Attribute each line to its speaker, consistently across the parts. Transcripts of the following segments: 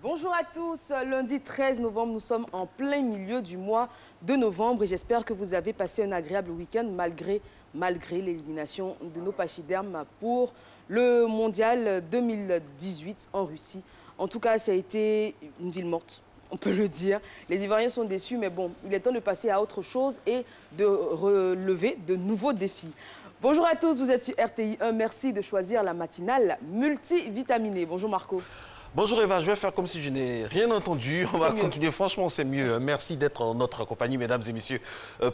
Speaker 1: Bonjour à tous, lundi 13 novembre, nous sommes en plein milieu du mois de novembre et j'espère que vous avez passé un agréable week-end malgré l'élimination de nos pachydermes pour le mondial 2018 en Russie. En tout cas, ça a été une ville morte, on peut le dire. Les Ivoiriens sont déçus, mais bon, il est temps de passer à autre chose et de relever de nouveaux défis. Bonjour à tous, vous êtes sur RTI 1, merci de choisir la matinale multivitaminée. Bonjour Marco.
Speaker 2: Bonjour Eva, je vais faire comme si je n'ai rien entendu. On va continuer, franchement c'est mieux. Merci d'être en notre compagnie, mesdames et messieurs,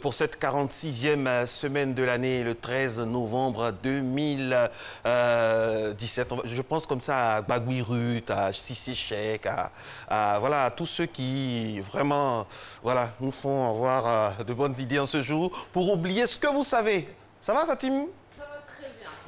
Speaker 2: pour cette 46e semaine de l'année, le 13 novembre 2017. Je pense comme ça à Bagui Ruth, à Sissi Chek, à tous ceux qui vraiment nous font avoir de bonnes idées en ce jour pour oublier ce que vous savez. Ça va Fatim ?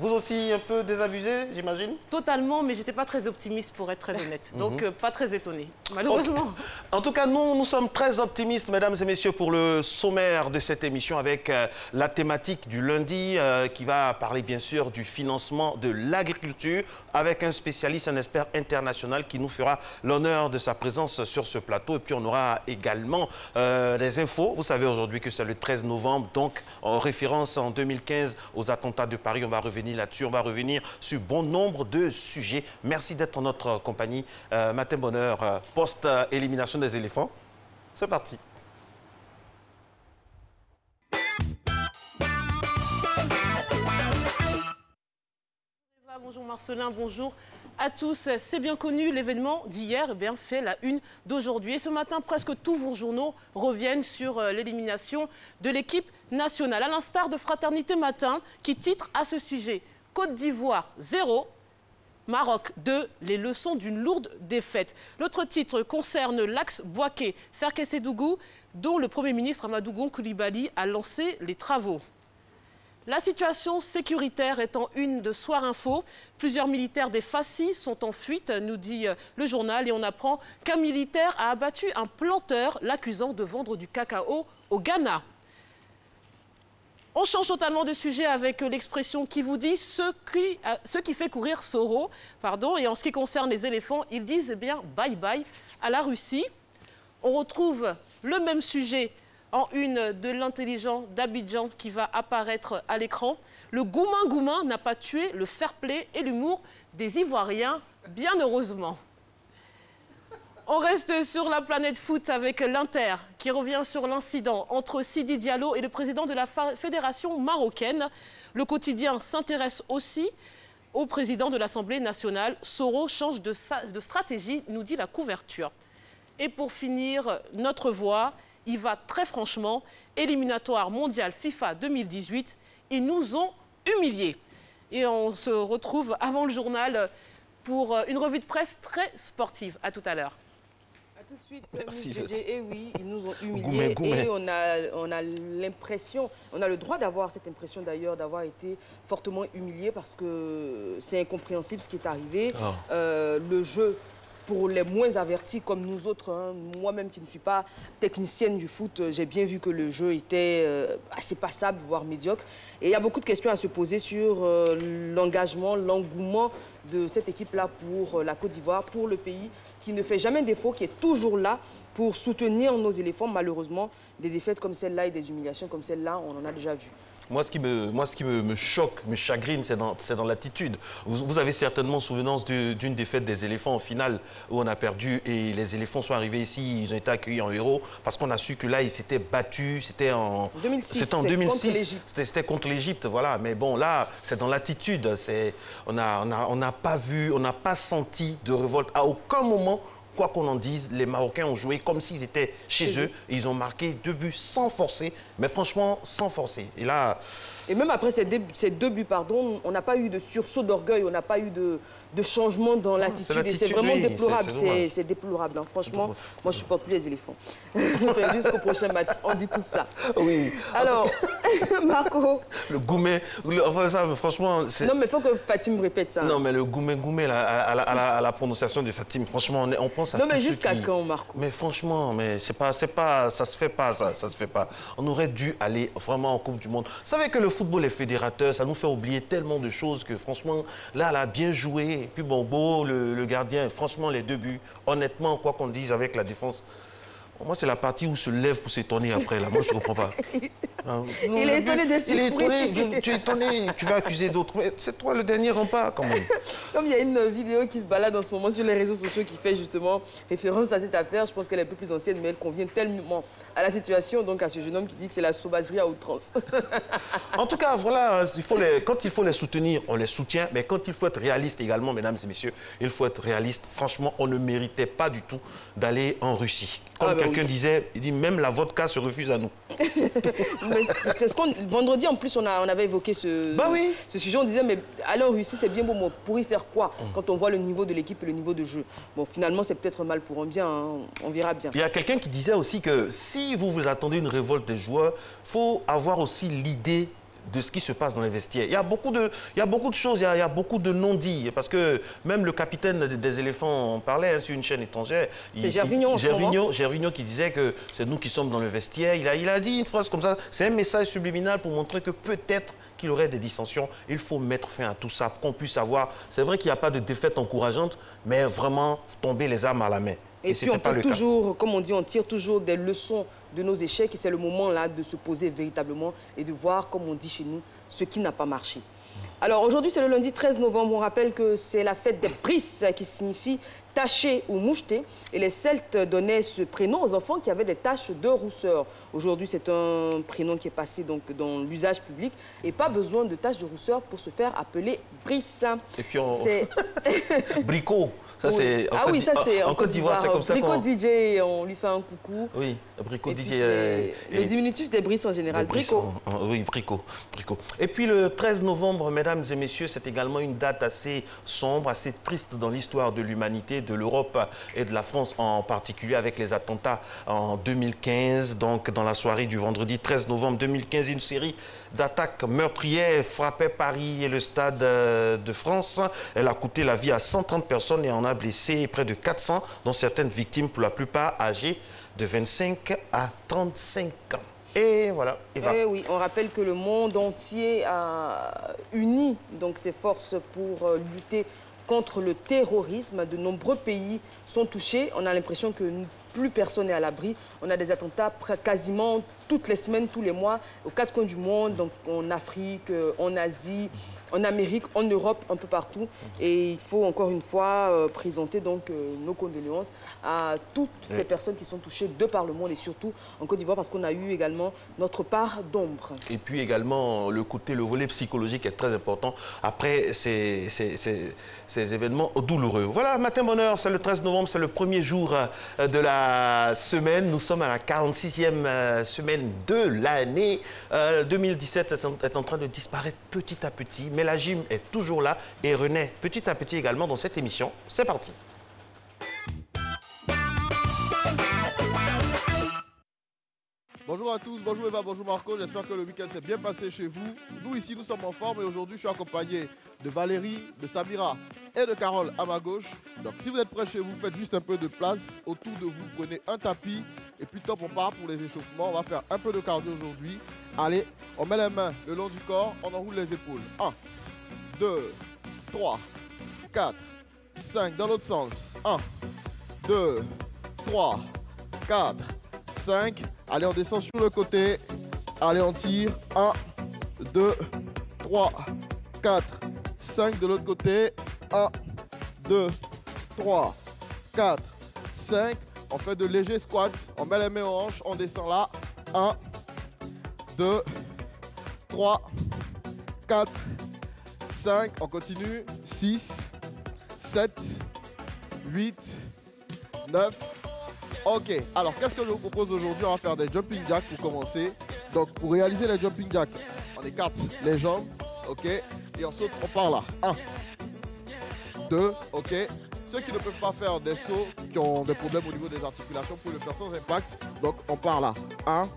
Speaker 2: Vous aussi un peu désabusé, j'imagine?
Speaker 3: Totalement, mais j'étais pas très optimiste pour être très honnête. Donc pas très étonnée, malheureusement.
Speaker 2: Okay. En tout cas, nous sommes très optimistes, mesdames et messieurs, pour le sommaire de cette émission avec la thématique du lundi qui va parler bien sûr du financement de l'agriculture avec un spécialiste, un expert international qui nous fera l'honneur de sa présence sur ce plateau. Et puis on aura également des infos. Vous savez aujourd'hui que c'est le 13 novembre, donc en référence en 2015 aux attentats de Paris. On va revenir là-dessus, on va revenir sur bon nombre de sujets. Merci d'être en notre compagnie. Matin bonheur, post-élimination des éléphants. C'est parti.
Speaker 3: Bonjour Marcelin, bonjour à tous. C'est bien connu, l'événement d'hier fait la une d'aujourd'hui. Et ce matin, presque tous vos journaux reviennent sur l'élimination de l'équipe nationale. À l'instar de Fraternité Matin, qui titre à ce sujet « Côte d'Ivoire 0 ». Maroc 2, les leçons d'une lourde défaite. L'autre titre concerne l'axe Bouaké-Ferkessédougou, dont le Premier ministre Amadou Gon Coulibaly a lancé les travaux. La situation sécuritaire est en une de Soir Info. Plusieurs militaires des Fassi sont en fuite, nous dit le journal. Et on apprend qu'un militaire a abattu un planteur, l'accusant de vendre du cacao au Ghana. On change totalement de sujet avec l'expression qui vous dit ce qui fait courir Soro. Et en ce qui concerne les éléphants, ils disent bye bye à la Russie. On retrouve le même sujet en une de l'intelligent d'Abidjan qui va apparaître à l'écran. Le goumin-goumin n'a pas tué le fair-play et l'humour des Ivoiriens, bien heureusement. On reste sur la planète foot avec l'Inter qui revient sur l'incident entre Sidi Diallo et le président de la fédération marocaine. Le quotidien s'intéresse aussi au président de l'Assemblée nationale. Soro change de stratégie, nous dit la couverture. Et pour finir, notre voix, il va très franchement, éliminatoire mondial FIFA 2018, ils nous ont humiliés. Et on se retrouve avant le journal pour une revue de presse très sportive. À tout à l'heure.
Speaker 1: Tout de suite, merci, et oui, ils nous ont humiliés et on a l'impression, on a le droit d'avoir cette impression d'ailleurs, d'avoir été fortement humiliés parce que c'est incompréhensible ce qui est arrivé. Le jeu, pour les moins avertis comme nous autres, moi-même qui ne suis pas technicienne du foot, j'ai bien vu que le jeu était assez passable, voire médiocre. Et il y a beaucoup de questions à se poser sur l'engagement, l'engouement de cette équipe-là pour la Côte d'Ivoire, pour le pays qui ne fait jamais défaut, qui est toujours là pour soutenir nos éléphants. Malheureusement, des défaites comme celle-là et des humiliations comme celle-là, on en a déjà vu.
Speaker 2: Moi, ce qui me choque, me chagrine, c'est dans l'attitude. Vous avez certainement souvenance d'une défaite des éléphants en finale où on a perdu et les éléphants sont arrivés ici, ils ont été accueillis en héros parce qu'on a su que là, ils s'étaient battus, c'était en 2006. C'était en 2006. C'était contre l'Égypte, voilà. Mais bon, là, c'est dans l'attitude. On n'a pas vu, on n'a pas senti de révolte à aucun moment quoi qu'on en dise, les Marocains ont joué comme s'ils étaient chez eux. Et ils ont marqué 2 buts sans forcer, mais franchement, sans forcer. Et là...
Speaker 1: Et même après ces 2 buts, pardon, on n'a pas eu de sursaut d'orgueil, on n'a pas eu de changement dans l'attitude. Et c'est vraiment déplorable. C'est déplorable. Hein. Franchement, moi, je ne supporte plus les éléphants. Jusqu'au prochain match, on dit tout ça.
Speaker 2: Oui.
Speaker 1: Alors, Marco.
Speaker 2: Le goumé, enfin ça, franchement...
Speaker 1: Non, mais il faut que Fatim répète ça.
Speaker 2: Non, mais le goumé, à la prononciation de Fatim, franchement, on pense à...
Speaker 1: Non, mais jusqu'à quand, Marco?
Speaker 2: Mais franchement, mais c'est pas, ça se fait pas, ça se fait pas. On aurait dû aller vraiment en Coupe du Monde. Vous savez que le football est fédérateur, ça nous fait oublier tellement de choses que franchement, là, elle a bien joué. Et puis bon, Beau, le gardien, franchement, les 2 buts, honnêtement, quoi qu'on dise avec la défense, moi, c'est la partie où se lève pour s'étonner après, là. Moi, je ne comprends pas.
Speaker 1: Il est étonné d'être surpris.
Speaker 2: Il est étonné, tu es étonné, tu vas accuser d'autres. Mais c'est toi le dernier rempart, quand même.
Speaker 1: Comme il y a une vidéo qui se balade en ce moment sur les réseaux sociaux qui fait justement référence à cette affaire, je pense qu'elle est un peu plus ancienne, mais elle convient tellement à la situation, donc à ce jeune homme qui dit que c'est la sauvagerie à outrance.
Speaker 2: En tout cas, voilà, quand il faut les soutenir, on les soutient, mais quand il faut être réaliste également, mesdames et messieurs, il faut être réaliste. Franchement, on ne méritait pas du tout d'aller en Russie. Comme quelqu'un disait, il dit même la vodka se refuse à nous.
Speaker 1: Vendredi, en plus, on avait évoqué ce sujet. On disait, mais aller en Russie, c'est bien beau, mais pour y faire quoi quand on voit le niveau de l'équipe et le niveau de jeu? Bon, finalement, c'est peut-être mal pour un bien, hein. On verra bien.
Speaker 2: Il y a quelqu'un qui disait aussi que si vous attendez une révolte des joueurs, il faut avoir aussi l'idée de ce qui se passe dans les vestiaires. Il y a beaucoup de choses, il y a beaucoup de non-dits. Parce que même le capitaine des éléphants en parlait hein, sur une chaîne étrangère.
Speaker 1: C'est Gervinho
Speaker 2: qui disait que c'est nous qui sommes dans le vestiaire. Il a dit une phrase comme ça. C'est un message subliminal pour montrer que peut-être qu'il y aurait des dissensions. Il faut mettre fin à tout ça pour qu'on puisse avoir... C'est vrai qu'il n'y a pas de défaite encourageante, mais vraiment tomber les armes à la main.
Speaker 1: Et puis on peut toujours, comme on dit, on tire toujours des leçons de nos échecs et c'est le moment là de se poser véritablement et de voir, comme on dit chez nous, ce qui n'a pas marché. Alors aujourd'hui, c'est le lundi 13 novembre. On rappelle que c'est la fête des Brises qui signifie taché ou moucheté. Et les Celtes donnaient ce prénom aux enfants qui avaient des taches de rousseur. Aujourd'hui, c'est un prénom qui est passé donc dans l'usage public et pas besoin de taches de rousseur pour se faire appeler Brice.
Speaker 2: Et puis Brico. Ça, c'est en Côte d'Ivoire, c'est comme ça.
Speaker 1: Brico DJ, on lui fait un coucou.
Speaker 2: Oui, Brico DJ.
Speaker 1: Le diminutif des Brices en général, Brico.
Speaker 2: Oui, Brico. Et puis le 13 novembre, mesdames et messieurs, c'est également une date assez sombre, assez triste dans l'histoire de l'humanité, de l'Europe et de la France en particulier, avec les attentats en 2015. Donc, dans la soirée du vendredi 13 novembre 2015, une série d'attaques meurtrières frappait Paris et le Stade de France. Elle a coûté la vie à 130 personnes et en a blessé près de 400, dont certaines victimes, pour la plupart âgées de 25 à 35 ans. Et voilà, Eva.
Speaker 1: Et oui, on rappelle que le monde entier a uni donc, ses forces pour lutter contre le terrorisme. De nombreux pays sont touchés. On a l'impression que plus personne n'est à l'abri. On a des attentats quasiment toutes les semaines, tous les mois, aux 4 coins du monde, donc en Afrique, en Asie, en Amérique, en Europe, un peu partout. Et il faut encore une fois présenter donc nos condoléances à toutes ces personnes qui sont touchées de par le monde et surtout en Côte d'Ivoire parce qu'on a eu également notre part d'ombre. Et
Speaker 2: puis également le volet psychologique est très important après ces événements douloureux. Voilà, Matin Bonheur, c'est le 13 novembre, c'est le premier jour de la semaine. Nous sommes à la 46e semaine de l'année. 2017 est en train de disparaître petit à petit. Mais la gym est toujours là et renaît petit à petit également dans cette émission. C'est parti.
Speaker 4: Bonjour à tous, bonjour Eva, bonjour Marco, j'espère que le week-end s'est bien passé chez vous. Nous ici, nous sommes en forme et aujourd'hui je suis accompagné de Valérie, de Samira et de Carole à ma gauche. Donc si vous êtes près chez vous, faites juste un peu de place autour de vous, prenez un tapis et puis top, on part pour les échauffements. On va faire un peu de cardio aujourd'hui. Allez, on met les mains le long du corps, on enroule les épaules. 1, 2, 3, 4, 5, dans l'autre sens. 1, 2, 3, 4, 5. Allez, on descend sur le côté. Allez, on tire. 1, 2, 3, 4, 5 de l'autre côté. 1, 2, 3, 4, 5. On fait de légers squats. On met les mains aux hanches. On descend là. 1, 2, 3, 4, 5. On continue. 6, 7, 8, 9. Ok, alors qu'est-ce que je vous propose aujourd'hui? On va faire des jumping jacks pour commencer. Donc pour réaliser les jumping jacks, on écarte les jambes, ok, et on saute, on part là. 1, 2, ok. Ceux qui ne peuvent pas faire des sauts, qui ont des problèmes au niveau des articulations, pour le faire sans impact. Donc on part là. 1,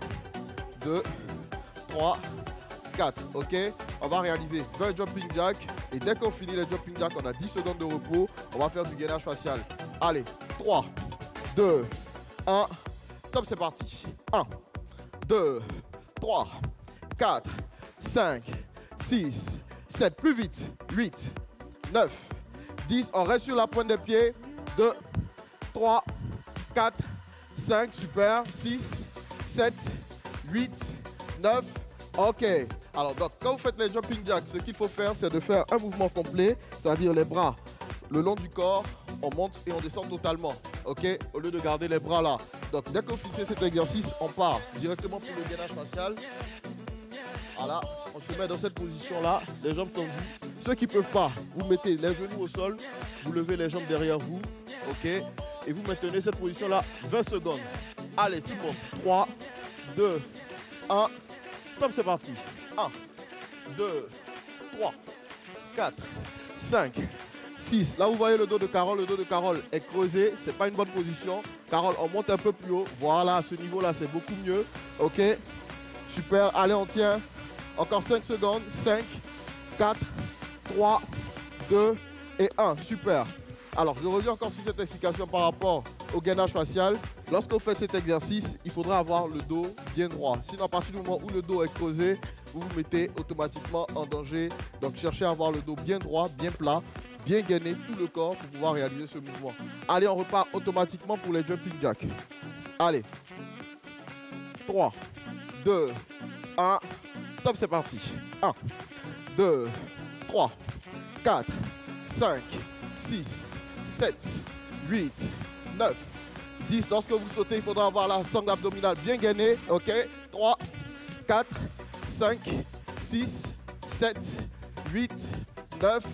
Speaker 4: 2, 3, 4, ok. On va réaliser 20 jumping jacks. Et dès qu'on finit les jumping jacks, on a 10 secondes de repos. On va faire du gainage facial. Allez, 3, 2, 1. Top, c'est parti. 1, 2, 3, 4, 5, 6, 7. Plus vite. 8, 9, 10. On reste sur la pointe des pieds. 2, 3, 4, 5. Super. 6, 7, 8, 9. Ok. Alors, donc, quand vous faites les jumping jacks, ce qu'il faut faire, c'est de faire un mouvement complet, c'est-à-dire les bras le long du corps, on monte et on descend totalement. Ok? Au lieu de garder les bras là. Donc, dès que vous finissez cet exercice, on part directement pour le gainage facial. Voilà. On se met dans cette position-là, les jambes tendues. Ceux qui ne peuvent pas, vous mettez les genoux au sol, vous levez les jambes derrière vous. Ok? Et vous maintenez cette position-là 20 secondes. Allez, tout le monde. 3, 2, 1. Top, c'est parti. 1, 2, 3, 4, 5, 6. Là, vous voyez le dos de Carole. Le dos de Carole est creusé. Ce n'est pas une bonne position. Carole, on monte un peu plus haut. Voilà, à ce niveau-là, c'est beaucoup mieux. OK. Super. Allez, on tient. Encore 5 secondes. 5, 4, 3, 2 et 1. Super. Alors, je reviens encore sur cette explication par rapport au gainage facial. Lorsque vous faites cet exercice, il faudra avoir le dos bien droit. Sinon, à partir du moment où le dos est creusé, vous vous mettez automatiquement en danger. Donc, cherchez à avoir le dos bien droit, bien plat, bien gainé tout le corps pour pouvoir réaliser ce mouvement. Allez, on repart automatiquement pour les jumping jacks. Allez. 3, 2, 1. Top, c'est parti. 1, 2, 3, 4, 5, 6, 7, 8, 9, 10. Lorsque vous sautez, il faudra avoir la sangle abdominale bien gainée. OK. 3, 4, 5, 6, 7, 8, 9.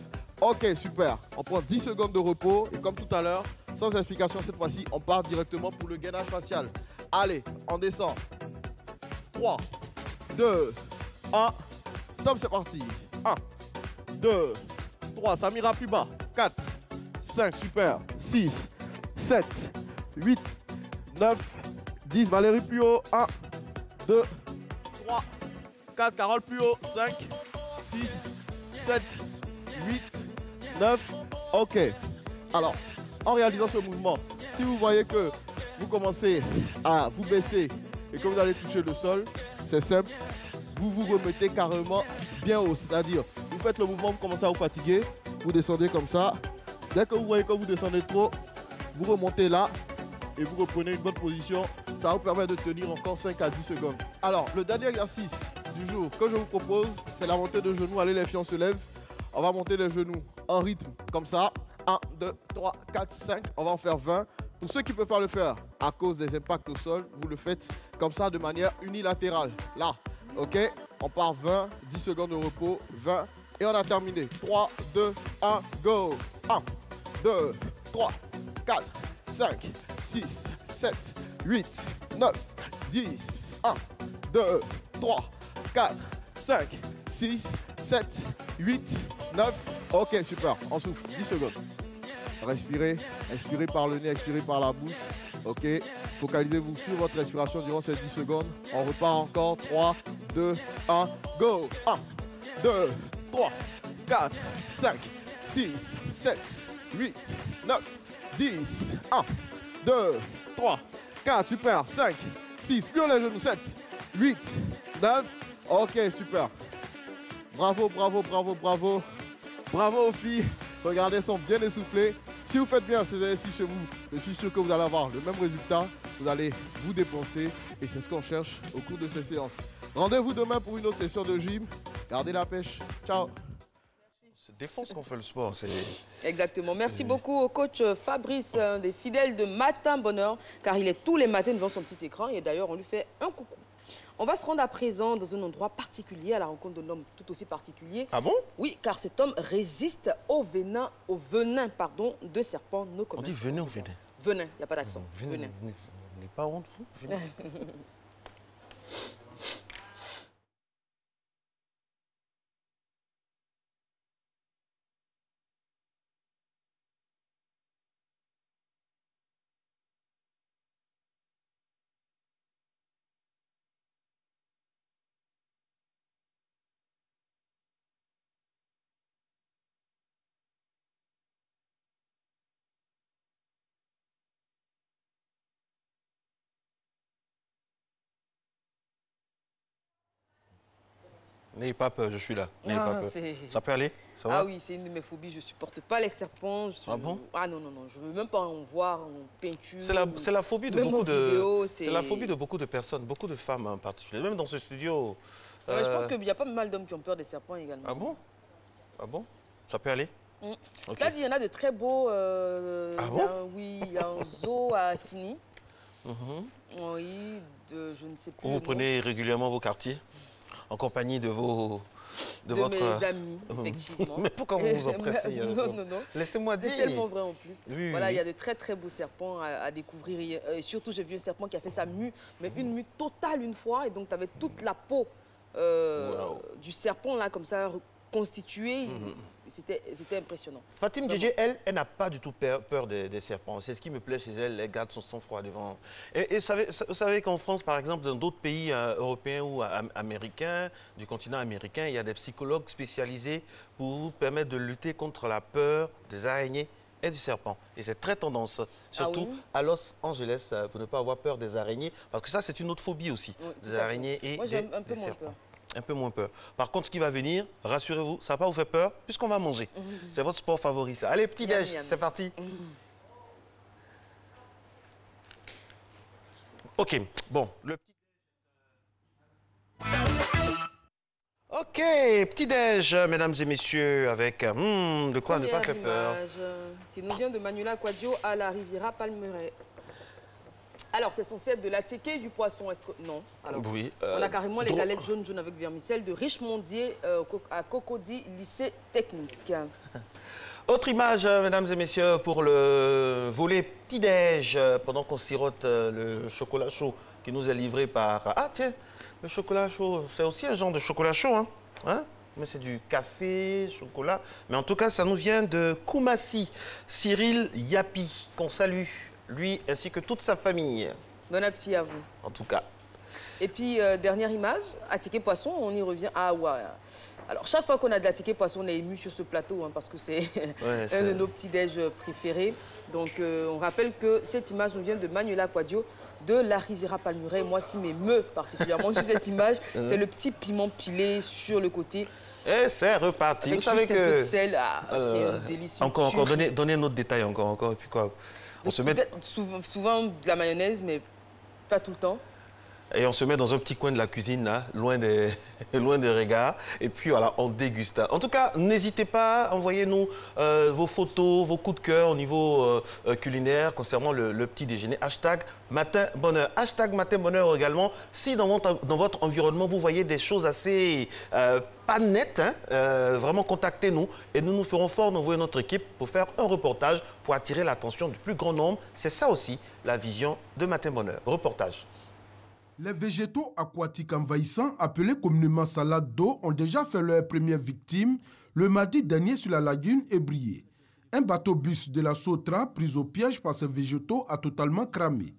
Speaker 4: OK, super. On prend 10 secondes de repos. Et comme tout à l'heure, sans explication cette fois-ci, on part directement pour le gainage facial. Allez, on descend. 3, 2, 1. Top, c'est parti. 1, 2, 3. Ça m'ira plus bas. 4, 5, super. 6, 7, 8, 9, 10. Valérie plus haut. 1, 2, 3, 4. Carole plus haut. 5, 6, 7, 8, 9. OK. Alors, en réalisant ce mouvement, si vous voyez que vous commencez à vous baisser et que vous allez toucher le sol, c'est simple. Vous vous remettez carrément bien haut. C'est-à-dire, vous faites le mouvement, vous commencez à vous fatiguer. Vous descendez comme ça. Dès que vous voyez que vous descendez trop, vous remontez là et vous reprenez une bonne position. Ça vous permet de tenir encore 5 à 10 secondes. Alors, le dernier exercice du jour que je vous propose, c'est la montée de genoux. Allez, les filles, on se lève. On va monter les genoux en rythme, comme ça. 1, 2, 3, 4, 5. On va en faire 20. Pour ceux qui ne peuvent pas le faire à cause des impacts au sol, vous le faites comme ça de manière unilatérale. Là, OK? On part 20, 10 secondes de repos, 20. Et on a terminé. 3, 2, 1, go. 1, 2, 3, 4, 5, 6, 7, 8, 9, 10. 1, 2, 3, 4, 5, 6, 7, 8, 9. OK, super. On souffle. 10 secondes. Respirez. Inspirez par le nez, expirez par la bouche. OK. Focalisez-vous sur votre respiration durant ces 10 secondes. On repart encore. 3, 2, 1, go. 1, 2, 3, 4, 5, 6, 7, 8, 9, 10. 1, 2, 3, 4, super. 5, 6, plus haut les genoux. 7, 8, 9. OK, super. Bravo, bravo, bravo, bravo. Bravo aux filles. Regardez, elles sont bien essoufflées. Si vous faites bien ces exercices chez vous, je suis sûr que vous allez avoir le même résultat. Vous allez vous dépenser et c'est ce qu'on cherche au cours de ces séances. Rendez-vous demain pour une autre session de gym. Gardez la pêche. Ciao.
Speaker 2: C'est défonce qu'on fait le sport.
Speaker 1: Exactement. Merci beaucoup au coach Fabrice, un des fidèles de Matin Bonheur, car il est tous les matins devant son petit écran et d'ailleurs on lui fait un coucou. On va se rendre à présent dans un endroit particulier, à la rencontre d'un homme tout aussi particulier.
Speaker 2: Ah bon?
Speaker 1: Oui, car cet homme résiste au venin de serpent no commerce.
Speaker 2: On dit venin au venin?
Speaker 1: Venin, il n'y a pas d'accent. Venin.
Speaker 2: N'est pas honte, vous. N'ayez pas peur, je suis là. N'ayez pas peur. Ça peut aller? Ça va?
Speaker 1: Ah oui, c'est une de mes phobies. Je ne supporte pas les serpents.
Speaker 2: Ah bon?
Speaker 1: Ah non, non, non. Je ne veux même pas en voir en peinture.
Speaker 2: C'est la phobie de beaucoup de... C'est la phobie de beaucoup de personnes, beaucoup de femmes en particulier. Même dans ce studio.
Speaker 1: Ouais, je pense qu'il y a pas mal d'hommes qui ont peur des serpents également.
Speaker 2: Ah bon? Ah bon? Ça peut aller?
Speaker 1: Okay. Cela dit, il y en a de très beaux...
Speaker 2: ah bon?
Speaker 1: Oui, il y a un zoo à Sini. Oui, je ne sais plus.
Speaker 2: Vous prenez régulièrement vos quartiers en compagnie de vos...
Speaker 1: De mes amis, effectivement.
Speaker 2: Mais pourquoi vous vous empressez?
Speaker 1: Non, non, non.
Speaker 2: Laissez-moi dire.
Speaker 1: C'est tellement vrai en plus.
Speaker 2: Oui,
Speaker 1: voilà,
Speaker 2: oui.
Speaker 1: il y a de très très beaux serpents à découvrir. Et surtout, j'ai vu un serpent qui a fait sa mue, mais une mue totale une fois. Et donc, tu avais toute la peau du serpent là, comme ça, constituée. C'était impressionnant.
Speaker 2: Fatim Djedje, elle n'a pas du tout peur des serpents. C'est ce qui me plaît chez elle. Elle garde son sang-froid devant. Et vous savez qu'en France, par exemple, dans d'autres pays européens ou américains, du continent américain, il y a des psychologues spécialisés pour vous permettre de lutter contre la peur des araignées et du serpent. Et c'est très tendance, surtout à Los Angeles, pour ne pas avoir peur des araignées. Parce que ça, c'est une autre phobie aussi, des araignées et des serpents. Un peu moins peur. Par contre, ce qui va venir, rassurez-vous, ça ne va pas vous faire peur puisqu'on va manger. C'est votre sport favori, ça. Allez, petit-déj, c'est parti. OK, bon. OK, petit-déj, mesdames et messieurs, avec de quoi ne pas faire peur.
Speaker 1: Qui nous vient de Manuela Quadio à la Riviera Palmeraie. Alors, c'est censé être de la tiquée et du poisson. Est-ce que... Non. Alors,
Speaker 2: oui.
Speaker 1: On a carrément les galettes jaunes avec vermicelle de Richemondier à Cocody, lycée technique.
Speaker 2: Autre image, mesdames et messieurs, pour le volet petit-déj, pendant qu'on sirote le chocolat chaud qui nous est livré par... Ah tiens, le chocolat chaud, c'est aussi un genre de chocolat chaud, hein? Mais c'est du café, chocolat. Mais en tout cas, ça nous vient de Koumassi, Cyril Yapi, qu'on salue. Lui ainsi que toute sa famille.
Speaker 1: Bon appétit à vous.
Speaker 2: En tout cas.
Speaker 1: Et puis, dernière image, à ticket poisson, on y revient. Ah ouais. Alors, chaque fois qu'on a de la ticket poisson, on est ému sur ce plateau, hein, parce que c'est un de nos petits-déj préférés. Donc, on rappelle que cette image nous vient de Manuela Quadio, de la Riviera Palmeraie. Moi, ce qui m'émeut particulièrement sur cette image, c'est le petit piment pilé sur le côté.
Speaker 2: Et c'est reparti.
Speaker 1: Avec
Speaker 2: vous savez
Speaker 1: un peu de sel, c'est un délicieux.
Speaker 2: Encore, donnez un autre détail encore. Et puis quoi? On se met...
Speaker 1: souvent de la mayonnaise, mais pas tout le temps.
Speaker 2: Et on se met dans un petit coin de la cuisine, là, loin des regards. Et puis voilà, on déguste. En tout cas, n'hésitez pas, envoyez-nous vos photos, vos coups de cœur au niveau culinaire concernant le petit déjeuner. Hashtag Matin Bonheur. Hashtag Matin Bonheur également. Si dans votre environnement, vous voyez des choses assez pas nettes, vraiment contactez-nous. Et nous nous ferons fort d'envoyer notre équipe pour faire un reportage pour attirer l'attention du plus grand nombre. C'est ça aussi la vision de Matin Bonheur. Reportage.
Speaker 5: Les végétaux aquatiques envahissants, appelés communément salades d'eau, ont déjà fait leur première victime le mardi dernier sur la lagune Ébrié. Un bateau-bus de la Sotra, pris au piège par ces végétaux, a totalement cramé.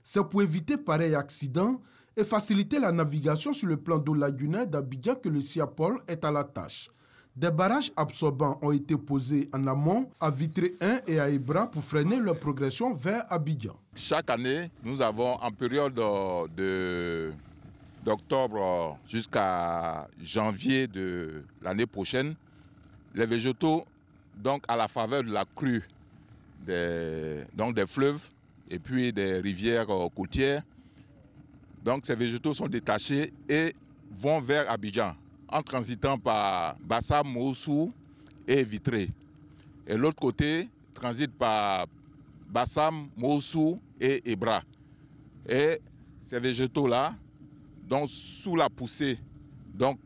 Speaker 5: C'est pour éviter pareil accident et faciliter la navigation sur le plan d'eau lagunaire d'Abidjan que le SIAPOL est à la tâche. Des barrages absorbants ont été posés en amont à Vitré 1 et à Ebra pour freiner leur progression vers Abidjan.
Speaker 6: Chaque année, nous avons en période d'octobre jusqu'à janvier de l'année prochaine, les végétaux, donc à la faveur de la crue des fleuves et puis des rivières côtières, donc ces végétaux sont détachés et vont vers Abidjan, en transitant par Bassam, Moussou et Vitré. Et l'autre côté transite par Bassam, Moussou et Ebra. Et ces végétaux-là, donc sous la poussée donc,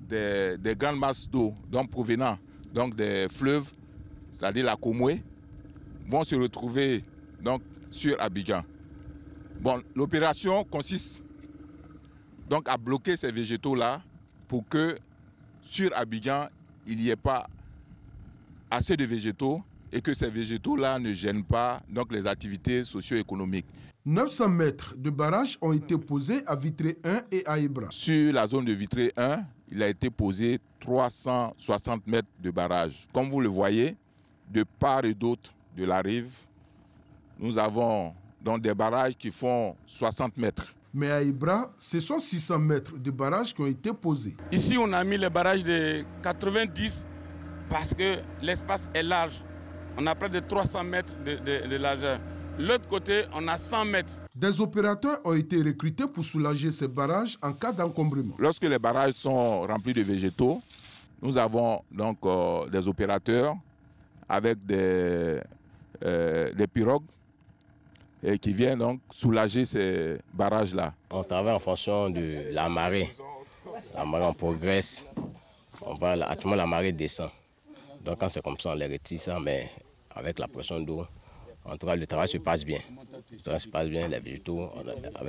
Speaker 6: des grandes masses d'eau provenant donc, des fleuves, c'est-à-dire la Komoué, vont se retrouver donc, sur Abidjan. Bon, l'opération consiste donc à bloquer ces végétaux-là pour que sur Abidjan, il n'y ait pas assez de végétaux et que ces végétaux-là ne gênent pas donc, les activités socio-économiques.
Speaker 5: 900 mètres de barrage ont été posés à Vitré 1 et à Ibra.
Speaker 6: Sur la zone de Vitré 1, il a été posé 360 mètres de barrage. Comme vous le voyez, de part et d'autre de la rive, nous avons donc des barrages qui font 60 mètres.
Speaker 5: Mais à Ibra, ce sont 600 mètres de barrages qui ont été posés.
Speaker 7: Ici, on a mis les barrages de 90 parce que l'espace est large. On a près de 300 mètres de largeur. L'autre côté, on a 100 mètres.
Speaker 5: Des opérateurs ont été recrutés pour soulager ces barrages en cas d'encombrement.
Speaker 6: Lorsque les barrages sont remplis de végétaux, nous avons donc des opérateurs avec des pirogues et qui viennent donc soulager ces barrages-là.
Speaker 8: On travaille en fonction de la marée. La marée, on progresse. Actuellement, la marée descend. Donc quand c'est comme ça, on les retire ça, mais avec la pression d'eau, en tout cas, le travail se passe bien. Le travail se passe bien, les végétaux,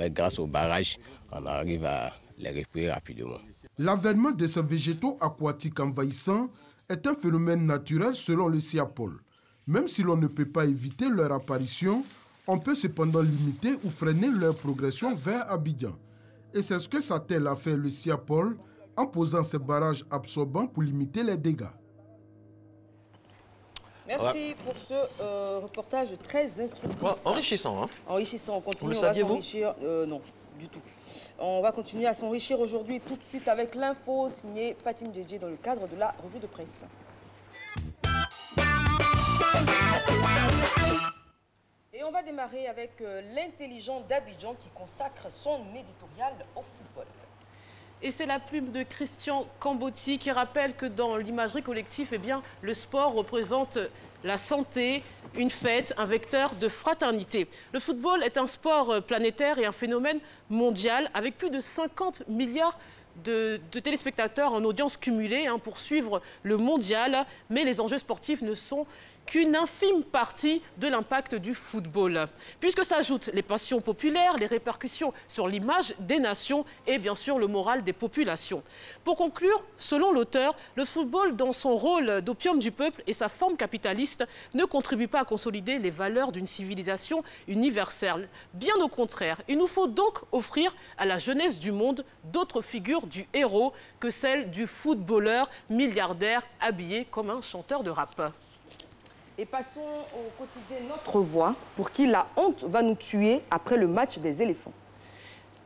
Speaker 8: grâce au barrage, on arrive à les récupérer rapidement.
Speaker 5: L'avènement de ces végétaux aquatiques envahissants est un phénomène naturel selon le CIAPOL. Même si l'on ne peut pas éviter leur apparition, on peut cependant limiter ou freiner leur progression vers Abidjan. Et c'est ce que s'attelle à faire le CIAPOL en posant ces barrages absorbants pour limiter les dégâts.
Speaker 1: Merci pour ce reportage très instructif.
Speaker 2: Ouais, enrichissant, hein?
Speaker 1: Enrichissant, on continue.
Speaker 2: Vous le saviez-vous?
Speaker 1: Non, du tout. On va continuer à s'enrichir aujourd'hui tout de suite avec l'info signée Fatim Djedje dans le cadre de la revue de presse. Et on va démarrer avec l'intelligent d'Abidjan qui consacre son éditorial au football.
Speaker 3: Et c'est la plume de Christian Cambotti qui rappelle que dans l'imagerie collective, eh bien, le sport représente la santé, une fête, un vecteur de fraternité. Le football est un sport planétaire et un phénomène mondial avec plus de 50 milliards de téléspectateurs en audience cumulée pour suivre le mondial. Mais les enjeux sportifs ne sont qu'une infime partie de l'impact du football, puisque s'ajoutent les passions populaires, les répercussions sur l'image des nations et bien sûr le moral des populations. Pour conclure, selon l'auteur, le football dans son rôle d'opium du peuple et sa forme capitaliste ne contribue pas à consolider les valeurs d'une civilisation universelle. Bien au contraire, il nous faut donc offrir à la jeunesse du monde d'autres figures du héros que celle du footballeur milliardaire habillé comme un chanteur de rap.
Speaker 1: Et passons au quotidien Notre Voix, pour qui la honte va nous tuer après le match des éléphants.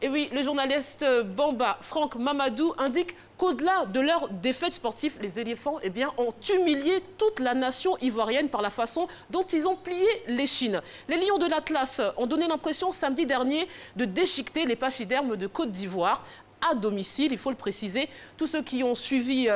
Speaker 3: Et oui, le journaliste Bamba Franck Mamadou indique qu'au-delà de leur défaite sportive, les éléphants ont humilié toute la nation ivoirienne par la façon dont ils ont plié l'échine. Les lions de l'Atlas ont donné l'impression samedi dernier de déchiqueter les pachydermes de Côte d'Ivoire à domicile, il faut le préciser. Tous ceux qui ont suivi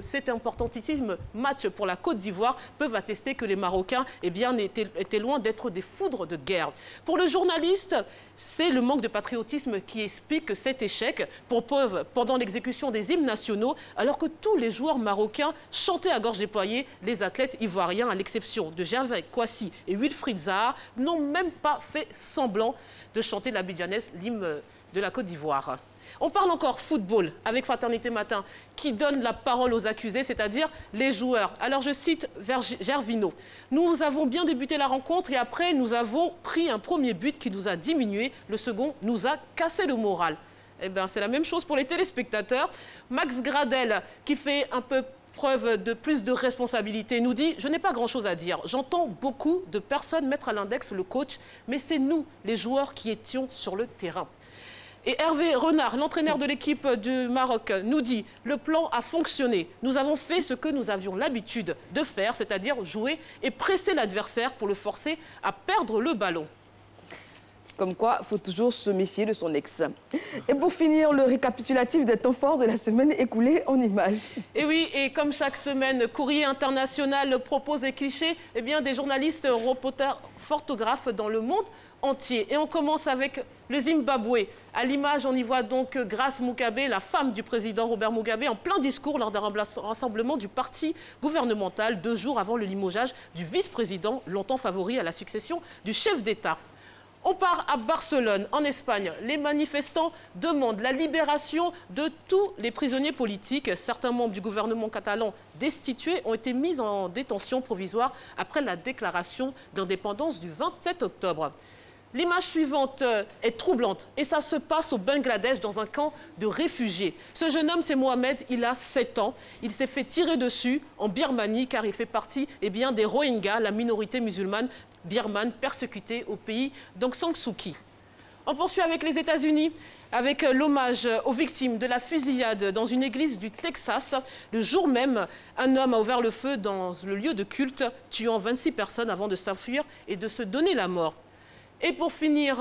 Speaker 3: cet importantissime match pour la Côte d'Ivoire peuvent attester que les Marocains étaient loin d'être des foudres de guerre. Pour le journaliste, c'est le manque de patriotisme qui explique cet échec. Pour preuve, pendant l'exécution des hymnes nationaux, alors que tous les joueurs marocains chantaient à gorge déployée, les athlètes ivoiriens, à l'exception de Gervais Kouassi et Wilfried Zaha, n'ont même pas fait semblant de chanter l'abidjanaise, l'hymne de la Côte d'Ivoire. On parle encore football avec Fraternité Matin qui donne la parole aux accusés, c'est-à-dire les joueurs. Alors je cite Gervinho. Nous avons bien débuté la rencontre et après nous avons pris un premier but qui nous a diminué. Le second nous a cassé le moral. Eh bien c'est la même chose pour les téléspectateurs. Max Gradel qui fait un peu preuve de plus de responsabilité nous dit « Je n'ai pas grand-chose à dire. J'entends beaucoup de personnes mettre à l'index le coach, mais c'est nous, les joueurs, qui étions sur le terrain. » Et Hervé Renard, l'entraîneur de l'équipe du Maroc, nous dit « Le plan a fonctionné. Nous avons fait ce que nous avions l'habitude de faire, c'est-à-dire jouer et presser l'adversaire pour le forcer à perdre le ballon. »
Speaker 1: Comme quoi, il faut toujours se méfier de son ex. Et pour finir, le récapitulatif des temps forts de la semaine écoulée en images.
Speaker 3: Et oui, et comme chaque semaine, Courrier International propose des clichés, des journalistes, reporters, photographes dans le monde entier. Et on commence avec le Zimbabwe. À l'image, on y voit donc Grace Mugabe, la femme du président Robert Mugabe, en plein discours lors d'un rassemblement du parti gouvernemental 2 jours avant le limogeage du vice-président, longtemps favori à la succession du chef d'État. On part à Barcelone, en Espagne. Les manifestants demandent la libération de tous les prisonniers politiques. Certains membres du gouvernement catalan destitués ont été mis en détention provisoire après la déclaration d'indépendance du 27 octobre. L'image suivante est troublante et ça se passe au Bangladesh dans un camp de réfugiés. Ce jeune homme, c'est Mohamed, il a 7 ans. Il s'est fait tirer dessus en Birmanie car il fait partie des Rohingyas, la minorité musulmane birmane persécutée au pays d'Aung San Suu Kyi. On poursuit avec les États-Unis, avec l'hommage aux victimes de la fusillade dans une église du Texas. Le jour même, un homme a ouvert le feu dans le lieu de culte, tuant 26 personnes avant de s'enfuir et de se donner la mort. Et pour finir,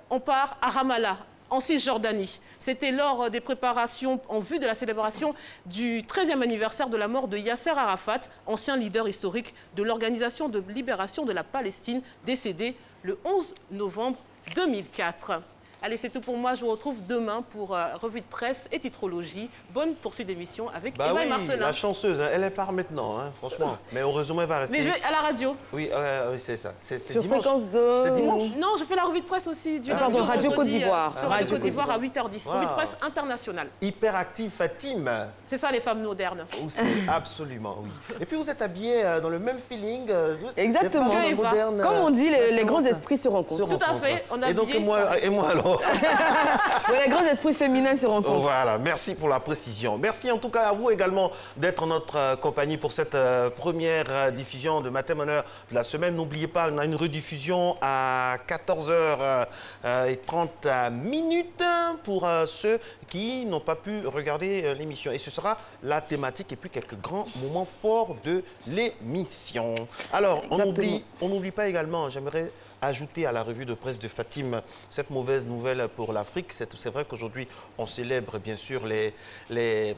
Speaker 3: on part à Ramallah, en Cisjordanie. C'était lors des préparations en vue de la célébration du 13e anniversaire de la mort de Yasser Arafat, ancien leader historique de l'Organisation de libération de la Palestine, décédé le 11 novembre 2004. Allez, c'est tout pour moi. Je vous retrouve demain pour revue de presse et titrologie. Bonne poursuite d'émission avec Eva et Marcelin.
Speaker 2: La chanceuse, hein, elle part maintenant, hein, franchement. Mais heureusement, elle va rester.
Speaker 3: Mais je vais à la radio.
Speaker 2: Oui, oui c'est ça. C'est
Speaker 1: sur
Speaker 2: dimanche.
Speaker 1: Fréquence de...
Speaker 3: C'est dimanche. Non, je fais la revue de presse aussi du lundi au
Speaker 1: Radio Côte d'Ivoire.
Speaker 3: Sur Radio Côte d'Ivoire à 8h10. Revue de presse internationale.
Speaker 2: Hyperactive Fatim.
Speaker 3: C'est ça les femmes modernes.
Speaker 2: Absolument, oui. Et puis vous êtes habillés dans le même feeling.
Speaker 1: Exactement.
Speaker 2: Modernes,
Speaker 1: comme on dit, les grands esprits se rencontrent.
Speaker 3: Tout à fait. On a
Speaker 2: et donc moi alors
Speaker 1: les grands esprits féminins se rencontrent.
Speaker 2: Voilà, merci pour la précision. Merci en tout cas à vous également d'être en notre compagnie pour cette première diffusion de Matin Bonheur de la semaine. N'oubliez pas, on a une rediffusion à 14h30 pour ceux qui n'ont pas pu regarder l'émission. Et ce sera la thématique et puis quelques grands moments forts de l'émission. Alors, on n'oublie pas également, j'aimerais ajouter à la revue de presse de Fatim cette mauvaise nouvelle pour l'Afrique. C'est vrai qu'aujourd'hui, on célèbre bien sûr le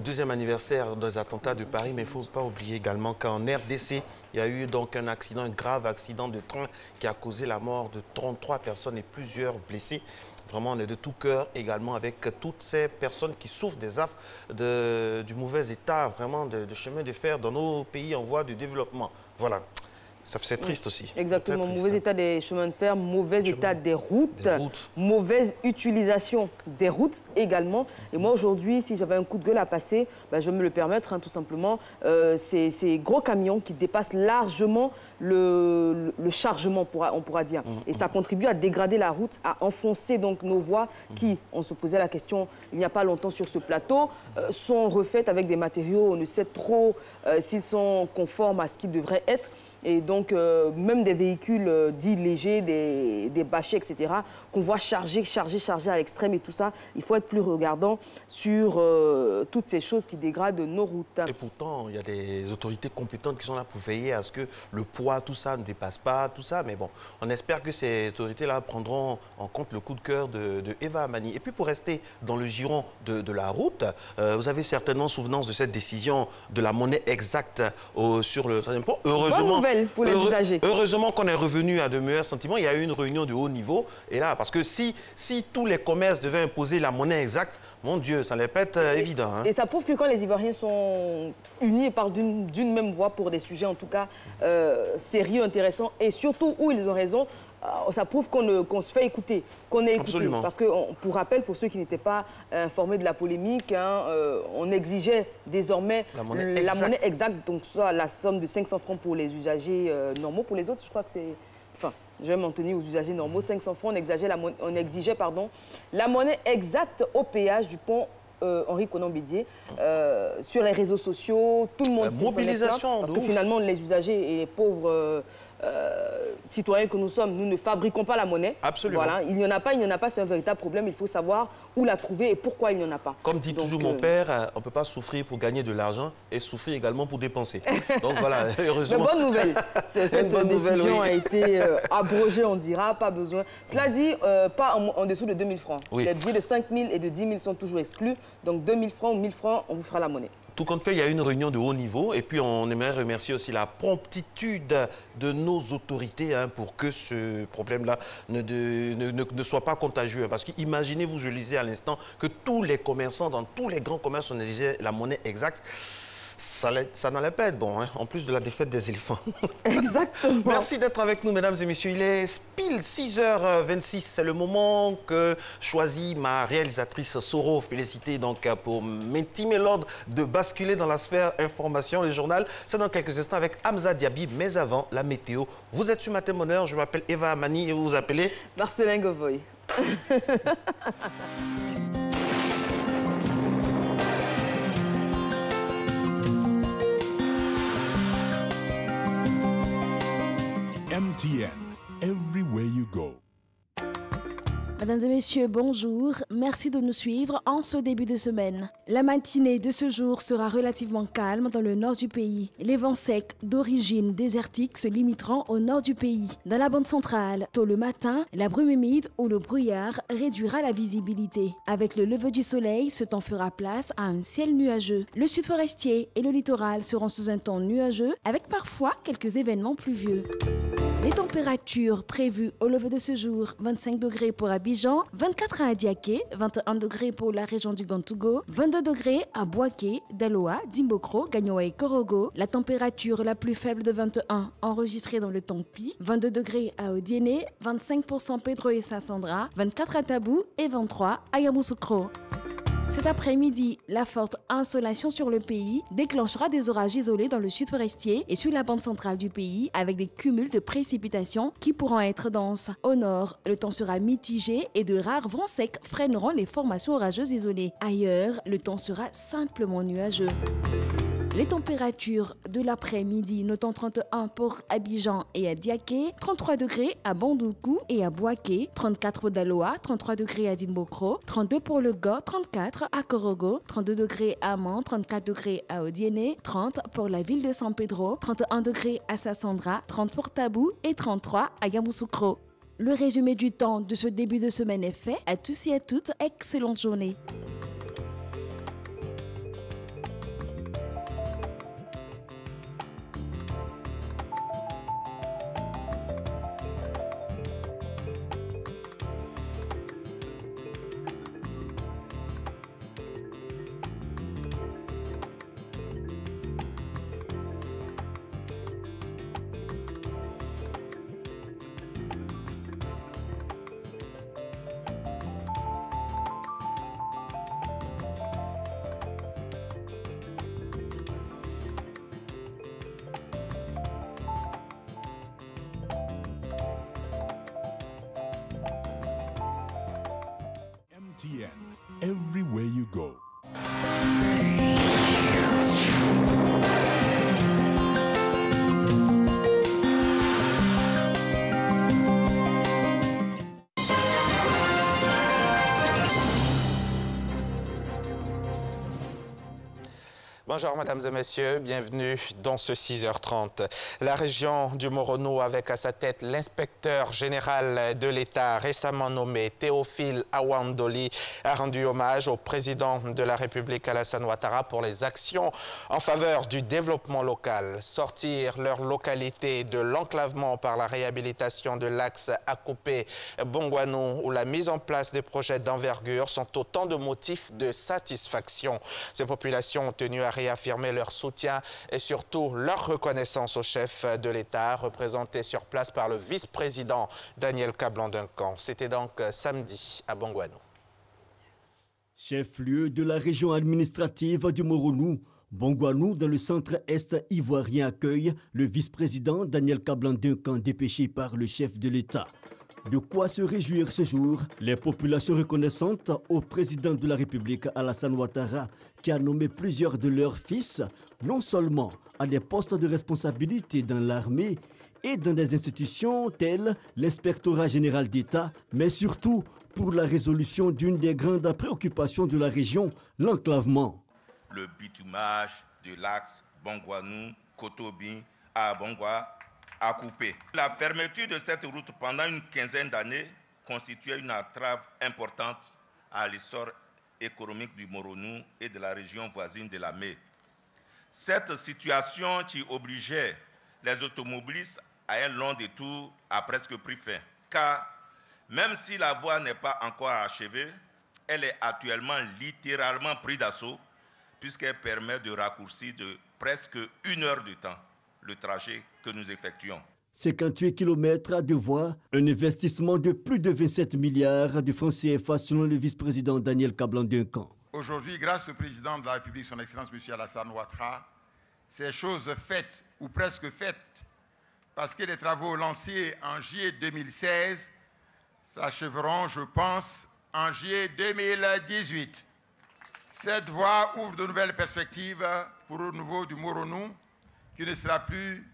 Speaker 2: deuxième anniversaire des attentats de Paris, mais il ne faut pas oublier également qu'en RDC, il y a eu donc un grave accident de train qui a causé la mort de 33 personnes et plusieurs blessés. Vraiment, on est de tout cœur également avec toutes ces personnes qui souffrent des affres du mauvais état vraiment de chemin de fer dans nos pays en voie de développement. Voilà. C'est triste aussi.
Speaker 1: Exactement, mauvais état des chemins de fer, mauvais état des routes, mauvaise utilisation des routes également. Et moi aujourd'hui, si j'avais un coup de gueule à passer, je vais me le permettre, hein, tout simplement. Ces gros camions qui dépassent largement le chargement, on pourra dire. Et ça contribue à dégrader la route, à enfoncer donc nos voies qui, on se posait la question il n'y a pas longtemps sur ce plateau, sont refaites avec des matériaux, on ne sait trop s'ils sont conformes à ce qu'ils devraient être. Et donc, même des véhicules dits légers, des bâchers, etc., qu'on voit charger à l'extrême et tout ça, il faut être plus regardant sur toutes ces choses qui dégradent nos routes.
Speaker 2: Et pourtant, il y a des autorités compétentes qui sont là pour veiller à ce que le poids, tout ça, ne dépasse pas, tout ça. Mais bon, on espère que ces autorités-là prendront en compte le coup de cœur de Eva Amani. Et puis, pour rester dans le giron de la route, vous avez certainement souvenance de cette décision de la monnaie exacte sur le troisième pont. Heureusement,
Speaker 1: pour les usagers.
Speaker 2: Heureusement qu'on est revenu à de meilleurs sentiments. Il y a eu une réunion de haut niveau. Et là, parce que si tous les commerces devaient imposer la monnaie exacte, mon Dieu, ça allait pas être évident. Hein.
Speaker 1: Et ça prouve que quand les Ivoiriens sont unis et parlent d'une même voix pour des sujets, en tout cas, sérieux, intéressants, et surtout où ils ont raison, ça prouve qu'on se fait écouter, qu'on est écouté.
Speaker 2: Absolument.
Speaker 1: Parce que, pour rappel, pour ceux qui n'étaient pas informés de la polémique, hein, on exigeait désormais la monnaie exacte, donc soit la somme de 500 francs pour les usagers normaux. Pour les autres, je crois que c'est... Enfin, je vais m'en tenir aux usagers normaux. 500 francs, on exigeait la monnaie exacte au péage du pont Henri Konan-Bédié, sur les réseaux sociaux, tout le monde s'y
Speaker 2: mobilisation,
Speaker 1: parce que finalement, les usagers et les pauvres citoyens que nous sommes, nous ne fabriquons pas la monnaie.
Speaker 2: Absolument.
Speaker 1: Voilà, il n'y en a pas, c'est un véritable problème. Il faut savoir où la trouver et pourquoi il n'y en a pas.
Speaker 2: Comme dit toujours mon père, on ne peut pas souffrir pour gagner de l'argent et souffrir également pour dépenser. Donc voilà, heureusement.
Speaker 1: Mais bonne nouvelle. Cette décision a été abrogée, on dira, pas besoin. Cela dit, pas en dessous de 2000 francs. Oui. Les billets de 5 000 et de 10 000 sont toujours exclus. Donc 2000 francs ou 1000 francs, on vous fera la monnaie.
Speaker 2: Tout compte fait, il y a eu une réunion de haut niveau et puis on aimerait remercier aussi la promptitude de nos autorités pour que ce problème-là ne soit pas contagieux. Parce qu'imaginez-vous, je le disais à l'instant, que tous les commerçants, dans tous les grands commerces, on exigeait la monnaie exacte. Ça n'allait pas être bon, hein, en plus de la défaite des éléphants.
Speaker 1: Exactement.
Speaker 2: Merci d'être avec nous, mesdames et messieurs. Il est pile 6h26. C'est le moment que choisit ma réalisatrice Soro. Félicité donc pour m'intimer l'ordre de basculer dans la sphère information. Le journal, c'est dans quelques instants avec Hamza Diaby. Mais avant, la météo. Vous êtes sur Matin Bonheur. Je m'appelle Eva Amani et vous vous appelez
Speaker 1: Marcelin Govoy.
Speaker 9: MTN, everywhere you go.
Speaker 10: Mesdames et messieurs, bonjour. Merci de nous suivre en ce début de semaine. La matinée de ce jour sera relativement calme dans le nord du pays. Les vents secs d'origine désertique se limiteront au nord du pays. Dans la bande centrale, tôt le matin, la brume humide ou le brouillard réduira la visibilité. Avec le lever du soleil, ce temps fera place à un ciel nuageux. Le sud forestier et le littoral seront sous un temps nuageux avec parfois quelques événements pluvieux. Les températures prévues au lever de ce jour, 25 degrés pour Abidjan, 24 à Adiaké, 21 degrés pour la région du Gantougo, 22 degrés à Boaké, Daloa, Dimbokro, Gagnoa et Korogo. La température la plus faible de 21 enregistrée dans le Tompi, 22 degrés à Odiéné, 25 pour San Pedro et Saint-Sandra, 24 à Tabou et 23 à Yamoussoukro. Cet après-midi, la forte insolation sur le pays déclenchera des orages isolés dans le sud forestier et sur la bande centrale du pays avec des cumuls de précipitations qui pourront être denses. Au nord, le temps sera mitigé et de rares vents secs freineront les formations orageuses isolées. Ailleurs, le temps sera simplement nuageux. Les températures de l'après-midi notant 31 pour Abidjan et à Diaké, 33 degrés à Bandoukou et à Boaké, 34 pour Daloa, 33 degrés à Dimbokro, 32 pour le Go, 34 à Korogo, 32 degrés à Man, 34 degrés à Odiéné, 30 pour la ville de San Pedro, 31 degrés à Sassandra, 30 pour Tabou et 33 à Yamoussoukro. Le résumé du temps de ce début de semaine est fait. À tous et à toutes, excellente journée.
Speaker 9: MTN, everywhere you go.
Speaker 2: Bonjour mesdames et messieurs, bienvenue dans ce 6h30. La région du Morono avec à sa tête l'inspecteur général de l'État récemment nommé Théophile Awandoli a rendu hommage au président de la République Alassane Ouattara pour les actions en faveur du développement local. Sortir leur localité de l'enclavement par la réhabilitation de l'axe Akopé-Bongouanou ou la mise en place des projets d'envergure sont autant de motifs de satisfaction. Ces populations ont tenu à réaffirmer leur soutien et surtout leur reconnaissance au chef de l'État, représenté sur place par le vice-président Daniel Kablan-Duncan. C'était donc samedi à Bongouanou.
Speaker 11: Chef-lieu de la région administrative du Moronou, Bongouanou, dans le centre-est ivoirien, accueille le vice-président Daniel Kablan-Duncan, dépêché par le chef de l'État. De quoi se réjouir ce jour, les populations reconnaissantes au président de la République Alassane Ouattara, qui a nommé plusieurs de leurs fils, non seulement à des postes de responsabilité dans l'armée et dans des institutions telles l'inspectorat général d'État, mais surtout pour la résolution d'une des grandes préoccupations de la région, l'enclavement.
Speaker 12: Le bitumage de l'axe Bongouanou-Kotobi à Bongwa a coupé. La fermeture de cette route pendant une quinzaine d'années constituait une entrave importante à l'essor économique du Moronou et de la région voisine de la Mé. Cette situation qui obligeait les automobilistes à un long détour a presque pris fin, car même si la voie n'est pas encore achevée, elle est actuellement littéralement prise d'assaut puisqu'elle permet de raccourcir de presque 1 heure de temps le trajet que nous effectuons.
Speaker 11: 58 km de voies, un investissement de plus de 27 milliards de francs CFA selon le vice-président Daniel Kablan-Duncan.
Speaker 13: Aujourd'hui, grâce au président de la République, son Excellence M. Alassane Ouattara, ces choses faites ou presque faites, parce que les travaux lancés en juillet 2016 s'achèveront, je pense, en juillet 2018. Cette voie ouvre de nouvelles perspectives pour le renouveau du Moronou, qui ne sera plus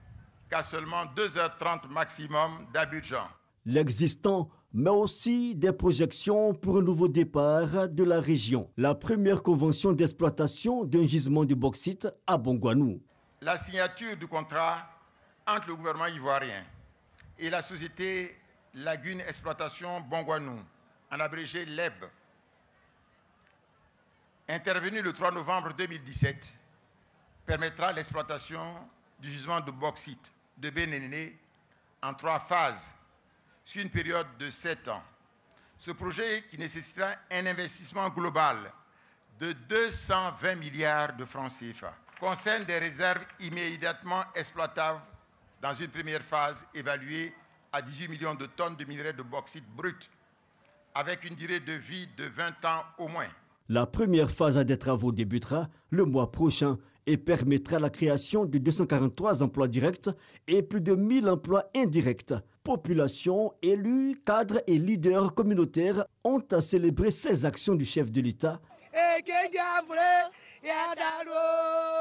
Speaker 13: qu'à seulement 2h30 maximum d'Abidjan.
Speaker 11: L'existant, mais aussi des projections pour un nouveau départ de la région. La première convention d'exploitation d'un gisement de bauxite à Bongouanou.
Speaker 13: La signature du contrat entre le gouvernement ivoirien et la société Lagune Exploitation Bongouanou, en abrégé LEB, intervenue le 3 novembre 2017, permettra l'exploitation du gisement de bauxite de Bénéné en 3 phases sur une période de 7 ans. Ce projet, qui nécessitera un investissement global de 220 milliards de francs CFA, concerne des réserves immédiatement exploitables dans une première phase évaluée à 18 millions de tonnes de minerais de bauxite brut, avec une durée de vie de 20 ans au moins.
Speaker 11: La première phase des travaux débutera le mois prochain et permettra la création de 243 emplois directs et plus de 1000 emplois indirects. Population, élus, cadres et leaders communautaires ont à célébrer ces actions du chef de l'État.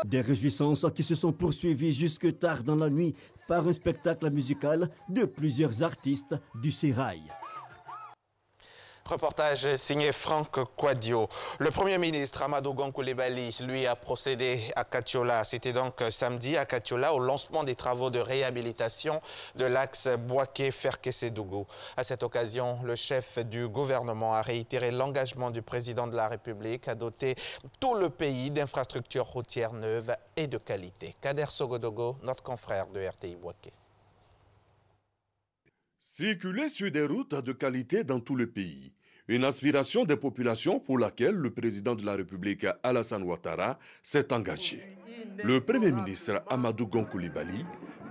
Speaker 11: Des réjouissances qui se sont poursuivies jusque tard dans la nuit par un spectacle musical de plusieurs artistes du Sérail.
Speaker 2: Reportage signé Franck Kouadio. Le Premier ministre Amadou Gon Coulibaly, lui, a procédé à Katiola. C'était donc samedi à Katiola au lancement des travaux de réhabilitation de l'axe Bouaké-Ferkessé-Dougou. À cette occasion, le chef du gouvernement a réitéré l'engagement du président de la République à doter tout le pays d'infrastructures routières neuves et de qualité. Kader Sogodogo, notre confrère de RTI Bouaké.
Speaker 14: Circuler sur des routes de qualité dans tout le pays. Une aspiration des populations pour laquelle le président de la République, Alassane Ouattara, s'est engagé. Le Premier ministre Amadou Gon Coulibaly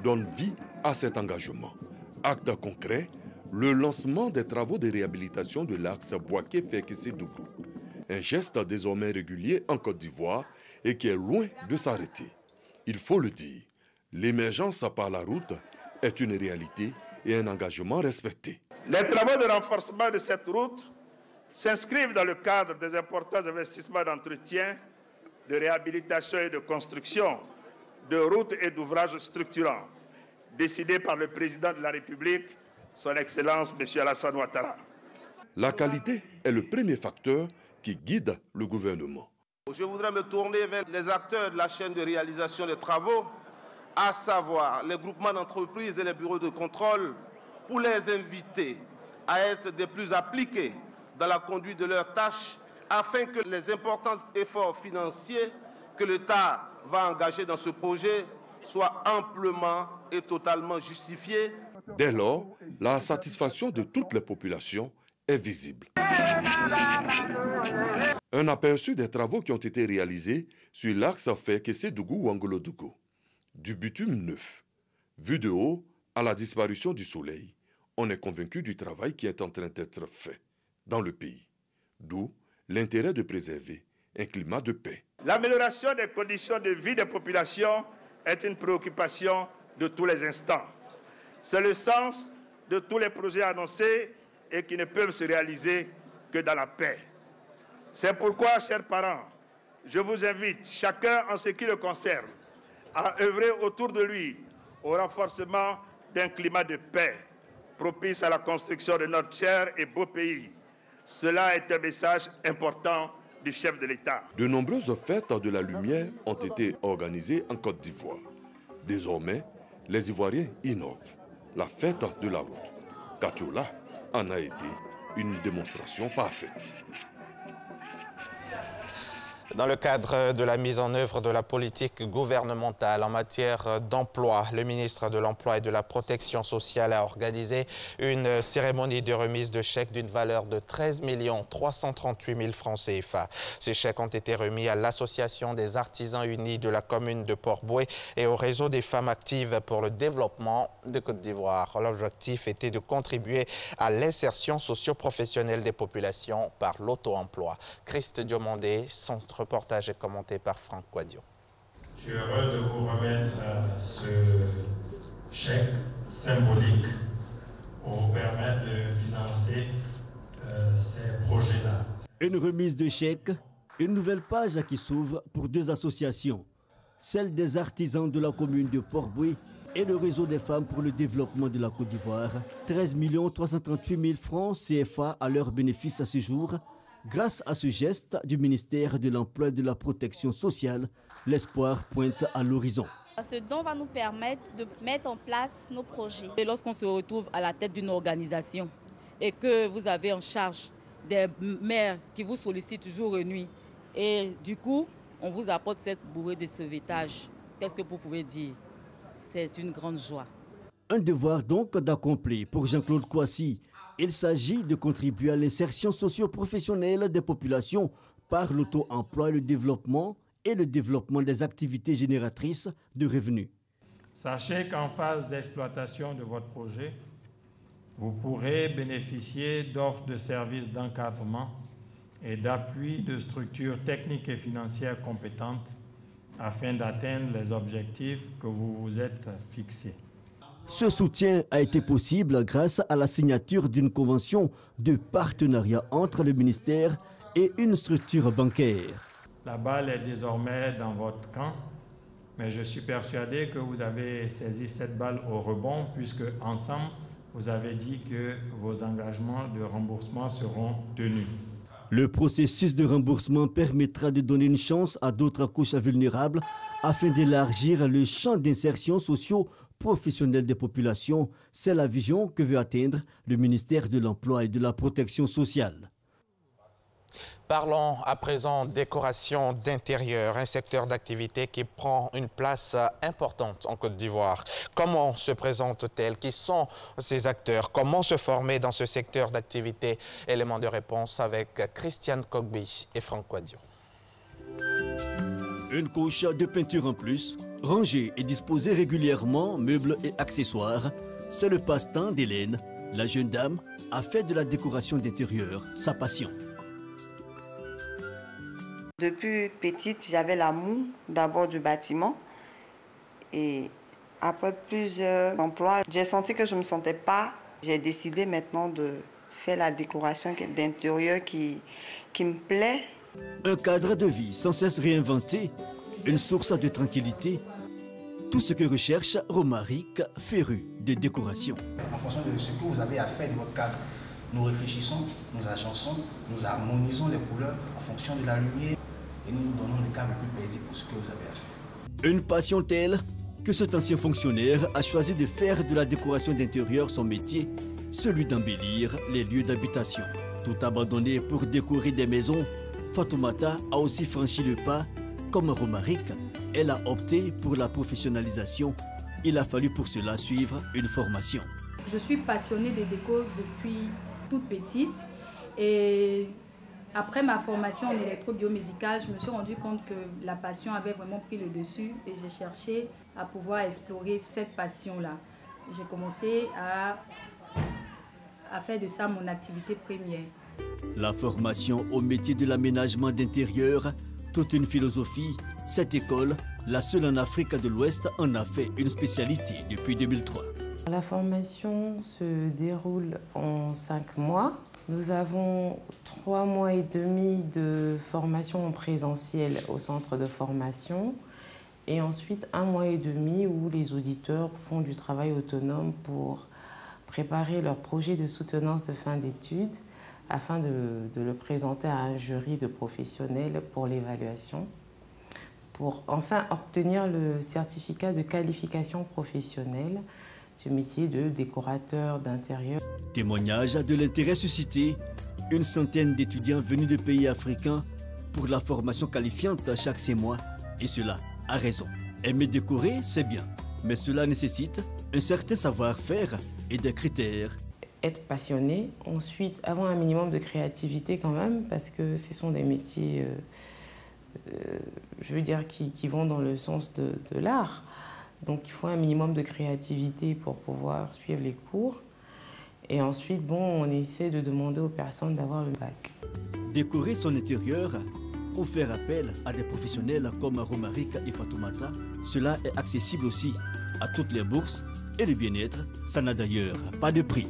Speaker 14: donne vie à cet engagement. Acte concret, le lancement des travaux de réhabilitation de l'axe Bouaké-Ferkessé-Dougou. Un geste désormais régulier en Côte d'Ivoire et qui est loin de s'arrêter. Il faut le dire, l'émergence par la route est une réalité et un engagement respecté.
Speaker 15: Les travaux de renforcement de cette route s'inscrivent dans le cadre des importants investissements d'entretien, de réhabilitation et de construction de routes et d'ouvrages structurants, décidés par le président de la République, son Excellence M. Alassane Ouattara.
Speaker 14: La qualité est le premier facteur qui guide le gouvernement.
Speaker 16: Je voudrais me tourner vers les acteurs de la chaîne de réalisation des travaux, à savoir les groupements d'entreprises et les bureaux de contrôle, pour les inviter à être des plus appliqués dans la conduite de leurs tâches, afin que les importants efforts financiers que l'État va engager dans ce projet soient amplement et totalement justifiés.
Speaker 14: Dès lors, la satisfaction de toutes les populations est visible. Un aperçu des travaux qui ont été réalisés sur l'axe Ferkessé-Dougou-Ouangolo-Dougou. Du bitume neuf. Vu de haut, à la disparition du soleil, on est convaincu du travail qui est en train d'être fait dans le pays. D'où l'intérêt de préserver un climat de paix.
Speaker 15: L'amélioration des conditions de vie des populations est une préoccupation de tous les instants. C'est le sens de tous les projets annoncés et qui ne peuvent se réaliser que dans la paix. C'est pourquoi, chers parents, je vous invite, chacun en ce qui le concerne, à œuvrer autour de lui au renforcement d'un climat de paix propice à la construction de notre cher et beau pays. Cela est un message important du chef de l'État.
Speaker 14: De nombreuses fêtes de la lumière ont été organisées en Côte d'Ivoire. Désormais, les Ivoiriens innovent. La fête de la route. Katiola en a été une démonstration parfaite.
Speaker 2: Dans le cadre de la mise en œuvre de la politique gouvernementale en matière d'emploi, le ministre de l'Emploi et de la Protection sociale a organisé une cérémonie de remise de chèques d'une valeur de 13 338 000 francs CFA. Ces chèques ont été remis à l'Association des artisans unis de la commune de Port-Bouët et au réseau des femmes actives pour le développement de Côte d'Ivoire. L'objectif était de contribuer à l'insertion socio-professionnelle des populations par l'auto-emploi. Christ Diomandé, son reportage est commenté par Franck Quadio.
Speaker 17: Je suis heureux de vous remettre ce chèque symbolique pour vous permettre de financer ces projets-là.
Speaker 11: Une remise de chèque, une nouvelle page qui s'ouvre pour deux associations, celle des artisans de la commune de Port-Bouët et le réseau des femmes pour le développement de la Côte d'Ivoire. 13 338 000 francs CFA à leur bénéfice à ce jour. Grâce à ce geste du ministère de l'Emploi et de la Protection sociale, l'espoir pointe à l'horizon.
Speaker 18: Ce don va nous permettre de mettre en place nos projets.
Speaker 19: Et lorsqu'on se retrouve à la tête d'une organisation et que vous avez en charge des maires qui vous sollicitent jour et nuit, et du coup, on vous apporte cette bouée de sauvetage, qu'est-ce que vous pouvez dire? C'est une grande joie.
Speaker 11: Un devoir donc d'accomplir pour Jean-Claude Kouassi. Il s'agit de contribuer à l'insertion socio-professionnelle des populations par l'auto-emploi, le développement des activités génératrices de revenus.
Speaker 17: Sachez qu'en phase d'exploitation de votre projet, vous pourrez bénéficier d'offres de services d'encadrement et d'appui de structures techniques et financières compétentes afin d'atteindre les objectifs que vous vous êtes fixés.
Speaker 11: Ce soutien a été possible grâce à la signature d'une convention de partenariat entre le ministère et une structure bancaire.
Speaker 17: La balle est désormais dans votre camp, mais je suis persuadé que vous avez saisi cette balle au rebond puisque ensemble, vous avez dit que vos engagements de remboursement seront tenus.
Speaker 11: Le processus de remboursement permettra de donner une chance à d'autres couches vulnérables afin d'élargir le champ d'insertion socio-professionnelle des populations. C'est la vision que veut atteindre le ministère de l'Emploi et de la Protection sociale.
Speaker 2: Parlons à présent décoration d'intérieur, un secteur d'activité qui prend une place importante en Côte d'Ivoire. Comment se présentent-elles? Qui sont ces acteurs? Comment se former dans ce secteur d'activité? Élément de réponse avec Christiane Kogbi et Franck Quadio.
Speaker 11: Une couche de peinture en plus, rangée et disposée régulièrement, meubles et accessoires. C'est le passe-temps d'Hélène. La jeune dame a fait de la décoration d'intérieur sa passion.
Speaker 20: Depuis petite, j'avais l'amour d'abord du bâtiment et après plusieurs emplois, j'ai senti que je ne me sentais pas. J'ai décidé maintenant de faire la décoration d'intérieur qui me plaît.
Speaker 11: Un cadre de vie sans cesse réinventé, une source de tranquillité, tout ce que recherche Romaric, féru de décoration.
Speaker 21: En fonction de ce que vous avez à faire de votre cadre, nous réfléchissons, nous agençons, nous harmonisons les couleurs en fonction de la lumière. Et nous nous donnons le cadre le plus paisible pour ce que vous avez à faire.
Speaker 11: Une passion telle que cet ancien fonctionnaire a choisi de faire de la décoration d'intérieur son métier, celui d'embellir les lieux d'habitation. Tout abandonné pour décorer des maisons, Fatoumata a aussi franchi le pas. Comme Romaric, elle a opté pour la professionnalisation. Il a fallu pour cela suivre une formation.
Speaker 22: Je suis passionnée des décors depuis toute petite et après ma formation en électrobiomédicale, je me suis rendu compte que la passion avait vraiment pris le dessus et j'ai cherché à pouvoir explorer cette passion-là. J'ai commencé à faire de ça mon activité première.
Speaker 11: La formation au métier de l'aménagement d'intérieur, toute une philosophie. Cette école, la seule en Afrique de l'Ouest, en a fait une spécialité depuis 2003.
Speaker 23: La formation se déroule en 5 mois. Nous avons 3 mois et demi de formation en présentiel au centre de formation et ensuite 1 mois et demi où les auditeurs font du travail autonome pour préparer leur projet de soutenance de fin d'études afin de le présenter à un jury de professionnels pour l'évaluation, pour enfin obtenir le certificat de qualification professionnelle du métier de décorateur d'intérieur.
Speaker 11: Témoignage de l'intérêt suscité, une centaine d'étudiants venus de pays africains pour la formation qualifiante chaque 6 mois, et cela a raison. Aimer décorer, c'est bien, mais cela nécessite un certain savoir-faire et des critères.
Speaker 23: Être passionné, ensuite avoir un minimum de créativité quand même, parce que ce sont des métiers, je veux dire, qui vont dans le sens de l'art. Donc il faut un minimum de créativité pour pouvoir suivre les cours. Et ensuite, bon, on essaie de demander aux personnes d'avoir le bac.
Speaker 11: Décorer son intérieur ou faire appel à des professionnels comme Romaric et Fatoumata, cela est accessible aussi à toutes les bourses et le bien-être, ça n'a d'ailleurs pas de prix.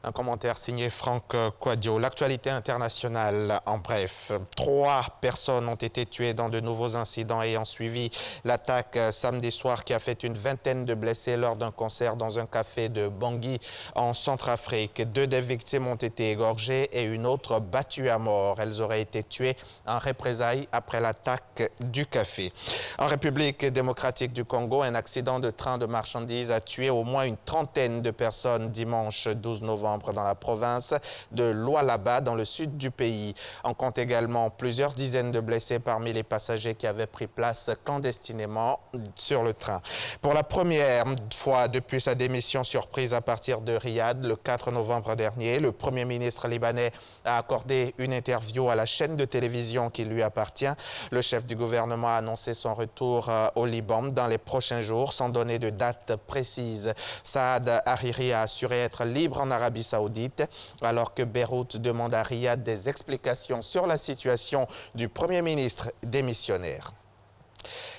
Speaker 2: Un commentaire signé Franck Quadio. L'actualité internationale, en bref. 3 personnes ont été tuées dans de nouveaux incidents ayant suivi l'attaque samedi soir qui a fait une vingtaine de blessés lors d'un concert dans un café de Bangui en Centrafrique. 2 des victimes ont été égorgées et une autre battue à mort. Elles auraient été tuées en représailles après l'attaque du café. En République démocratique du Congo, un accident de train de marchandises a tué au moins une trentaine de personnes dimanche 12 novembre dans la province de Lualaba, dans le sud du pays. On compte également plusieurs dizaines de blessés parmi les passagers qui avaient pris place clandestinement sur le train. Pour la première fois depuis sa démission surprise à partir de Riyad, le 4 novembre dernier, le Premier ministre libanais a accordé une interview à la chaîne de télévision qui lui appartient. Le chef du gouvernement a annoncé son retour au Liban dans les prochains jours, sans donner de date précise. Saad Hariri a assuré être libre en Arabie Saoudite, alors que Beyrouth demande à Riyad des explications sur la situation du Premier ministre démissionnaire.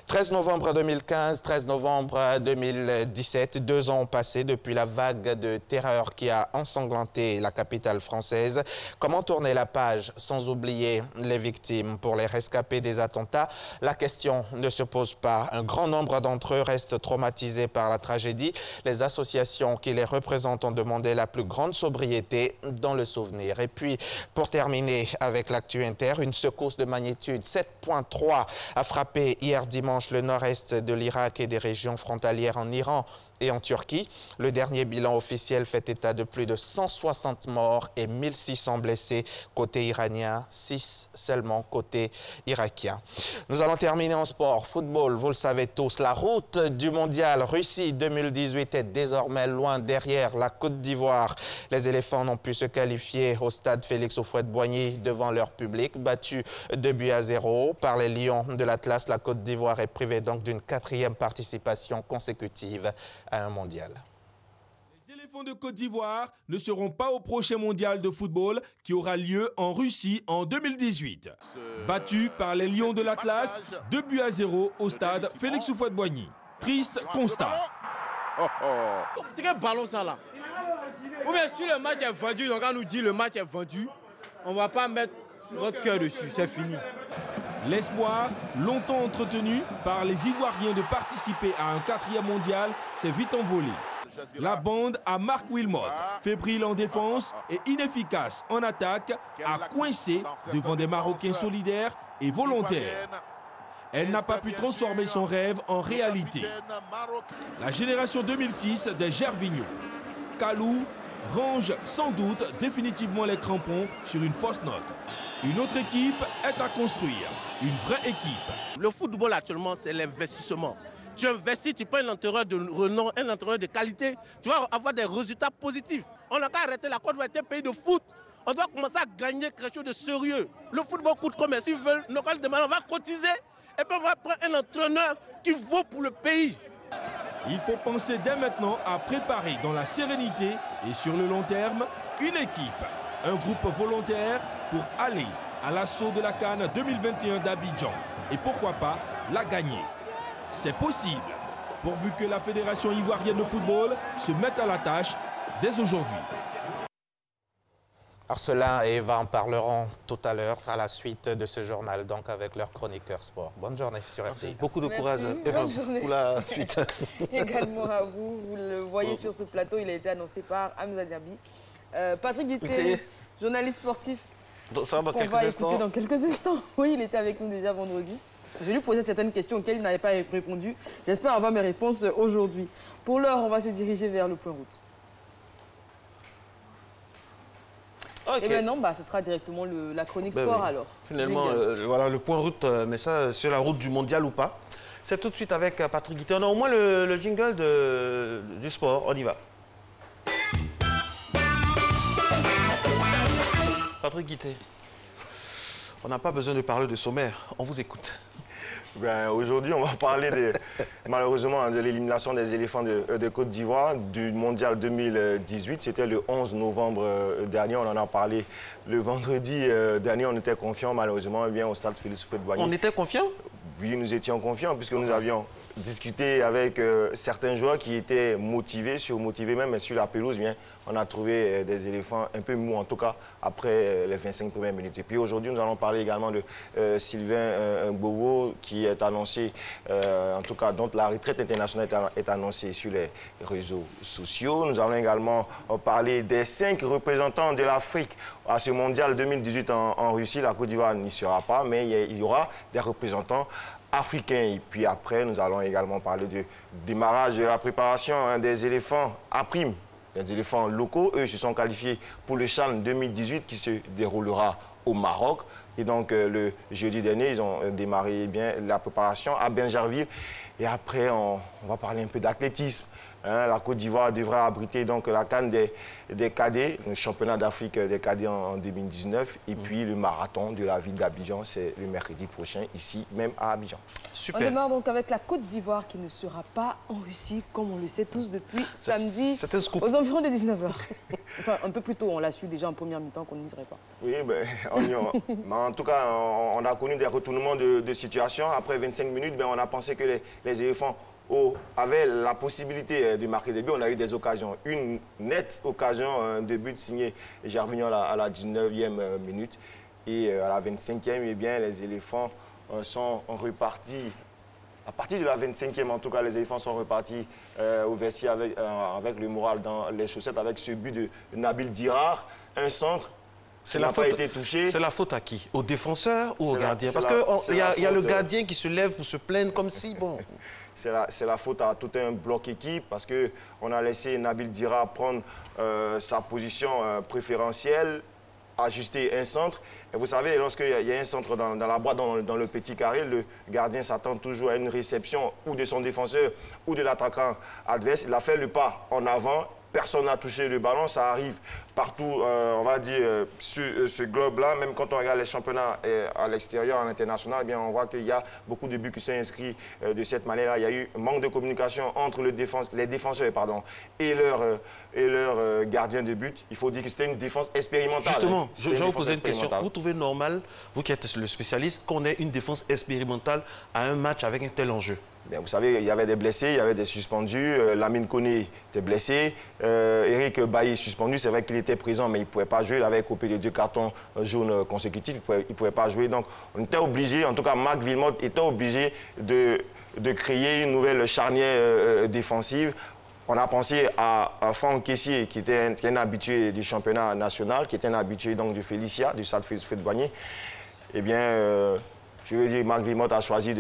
Speaker 2: 13 novembre 2015, 13 novembre 2017, 2 ans ont passé depuis la vague de terreur qui a ensanglanté la capitale française. Comment tourner la page sans oublier les victimes? Pour les rescapés des attentats, la question ne se pose pas. Un grand nombre d'entre eux restent traumatisés par la tragédie. Les associations qui les représentent ont demandé la plus grande sobriété dans le souvenir. Et puis, pour terminer avec l'actu inter, une secousse de magnitude 7.3 a frappé hier dimanche le nord-est de l'Irak et des régions frontalières en Iran et en Turquie. Le dernier bilan officiel fait état de plus de 160 morts et 1600 blessés côté iranien, 6 seulement côté irakien. Nous allons terminer en sport. Football, vous le savez tous, la route du mondial Russie 2018 est désormais loin derrière la Côte d'Ivoire. Les éléphants n'ont pu se qualifier au stade Félix Houphouët-Boigny devant leur public, battu 2-0 par les Lions de l'Atlas. La Côte d'Ivoire est privée donc d'une 4e participation consécutive à un mondial.
Speaker 4: Les éléphants de Côte d'Ivoire ne seront pas au prochain mondial de football qui aura lieu en Russie en 2018. Battus par les Lions de l'Atlas, 2-0 au stade Félix Houphouët-Boigny. Triste constat.
Speaker 6: C'est quel ballon ça là? Ou bien si le match est vendu, donc on nous dit le match est vendu, on ne va pas mettre notre cœur dessus, c'est fini.
Speaker 4: L'espoir, longtemps entretenu par les Ivoiriens de participer à un 4e mondial, s'est vite envolé. La bande à Marc Wilmot, fébrile en défense et inefficace en attaque, a coincé devant des Marocains solidaires et volontaires. Elle n'a pas pu transformer son rêve en réalité. La génération 2006 des Gervinho, Kalou, range sans doute définitivement les crampons sur une fausse note. Une autre équipe est à construire, une vraie équipe.
Speaker 7: Le football actuellement, c'est l'investissement. Tu investis, tu prends un entraîneur de renom, un entraîneur de qualité, tu vas avoir des résultats positifs. On n'a qu'à arrêter, la Côte d'Ivoire est un pays de foot. On doit commencer à gagner quelque chose de sérieux. Le football coûte combien? S'ils veulent, on va cotiser et puis on va prendre un entraîneur qui vaut pour le pays.
Speaker 4: Il faut penser dès maintenant à préparer dans la sérénité et sur le long terme une équipe, un groupe volontaire pour aller à l'assaut de la CAN 2021 d'Abidjan et pourquoi pas la gagner. C'est possible, pourvu que la Fédération ivoirienne de football se mette à la tâche dès aujourd'hui.
Speaker 2: Arcelin et Eva en parleront tout à l'heure à la suite de ce journal, donc avec leur chroniqueur sport. Bonne journée sur RTI.
Speaker 24: Beaucoup de courage, Eva, pour la suite.
Speaker 1: Également à vous, vous le voyez sur ce plateau, il a été annoncé par Hamza Diaby. Patrick Guité, journaliste sportif,
Speaker 24: ça va
Speaker 1: qu'on va écouter dans quelques instants. Oui, il était avec nous déjà vendredi. Je lui posais certaines questions auxquelles il n'avait pas répondu. J'espère avoir mes réponses aujourd'hui. Pour l'heure, on va se diriger vers le point route. Et maintenant, ce sera directement la chronique sport alors.
Speaker 2: Finalement, voilà le point route, mais ça, sur la route du mondial ou pas. C'est tout de suite avec Patrick Guité. On a au moins le jingle du sport. On y va. Patrick Guité, on n'a pas besoin de parler de sommaire. On vous écoute.
Speaker 3: Aujourd'hui, on va parler malheureusement de l'élimination des éléphants de Côte d'Ivoire du mondial 2018. C'était le 11 novembre dernier. On en a parlé le vendredi dernier. On était confiants, malheureusement, au stade Félix Houphouët-Boigny.
Speaker 2: On était confiants?
Speaker 3: Oui, nous étions confiants puisque nous avions discuté avec certains joueurs qui étaient motivés, surmotivés même, mais sur la pelouse, on a trouvé des éléphants un peu mous, en tout cas, après les 25 premières minutes. Et puis aujourd'hui, nous allons parler également de Sylvain Gbagbo, qui est annoncé, en tout cas, dont la retraite internationale est annoncée sur les réseaux sociaux. Nous allons également parler des 5 représentants de l'Afrique à ce mondial 2018 en Russie. La Côte d'Ivoire n'y sera pas, mais il y aura des représentants africains. Et puis après, nous allons également parler du démarrage de la préparation des éléphants à prime, des éléphants locaux. Eux se sont qualifiés pour le CHAN 2018 qui se déroulera au Maroc. Et donc, le jeudi dernier, ils ont démarré la préparation à Bingerville. Et après, on va parler un peu d'athlétisme. La Côte d'Ivoire devra abriter donc la CAN des cadets, le championnat d'Afrique des cadets en 2019. Et puis le marathon de la ville d'Abidjan, c'est le mercredi prochain, ici, même à Abidjan.
Speaker 1: Super. On démarre donc avec la Côte d'Ivoire qui ne sera pas en Russie, comme on le sait tous depuis samedi, aux environs de 19h. Enfin, un peu plus tôt, on l'a su déjà en première mi-temps qu'on n'y serait pas.
Speaker 3: Oui, en tout cas, on a connu des retournements de situation. Après 25 minutes, on a pensé que les éléphants avait la possibilité de marquer des buts. On a eu des occasions. Une nette occasion de but signé Gervinho à la 19e minute. Et à la 25e, les éléphants sont repartis. À partir de la 25e, en tout cas, les éléphants sont repartis au vestiaire avec le moral dans les chaussettes, avec ce but de Nabil Dirar, un centre.
Speaker 2: C'est n'a pas été touché. C'est la faute à qui? Au défenseur ou au gardien? Parce qu'il y a le gardien qui se lève pour se plaindre comme si, bon...
Speaker 3: C'est la faute à tout un bloc équipe parce qu'on a laissé Nabil Dirar prendre sa position préférentielle, ajuster un centre. Et vous savez, lorsqu'il y a un centre dans la boîte, dans le petit carré, le gardien s'attend toujours à une réception ou de son défenseur ou de l'attaquant adverse. Il a fait le pas en avant. Personne n'a touché le ballon, ça arrive partout, on va dire, sur ce globe-là. Même quand on regarde les championnats à l'extérieur, à l'international, on voit qu'il y a beaucoup de buts qui sont inscrits de cette manière-là. Il y a eu un manque de communication entre les défenseurs et leur gardien de but. Il faut dire que c'était une défense expérimentale.
Speaker 2: Justement, je vais vous poser une question. Vous trouvez normal, vous qui êtes le spécialiste, qu'on ait une défense expérimentale à un match avec un tel enjeu?
Speaker 3: Vous savez, il y avait des blessés, il y avait des suspendus. Lamine Koné était blessé. Eric Bailly suspendu. C'est vrai qu'il était présent, mais il ne pouvait pas jouer. Il avait coupé les 2 cartons jaunes consécutifs. Il ne pouvait pas jouer. Donc, on était obligé, en tout cas, Marc Wilmotte était obligé de créer une nouvelle charnière défensive. On a pensé à Franck Kessié, qui est un habitué du championnat national, qui était un habitué donc, du Félicia, du stade Félix Houphouët-Boigny. Eh bien... je veux dire, Marc Wilmotte a choisi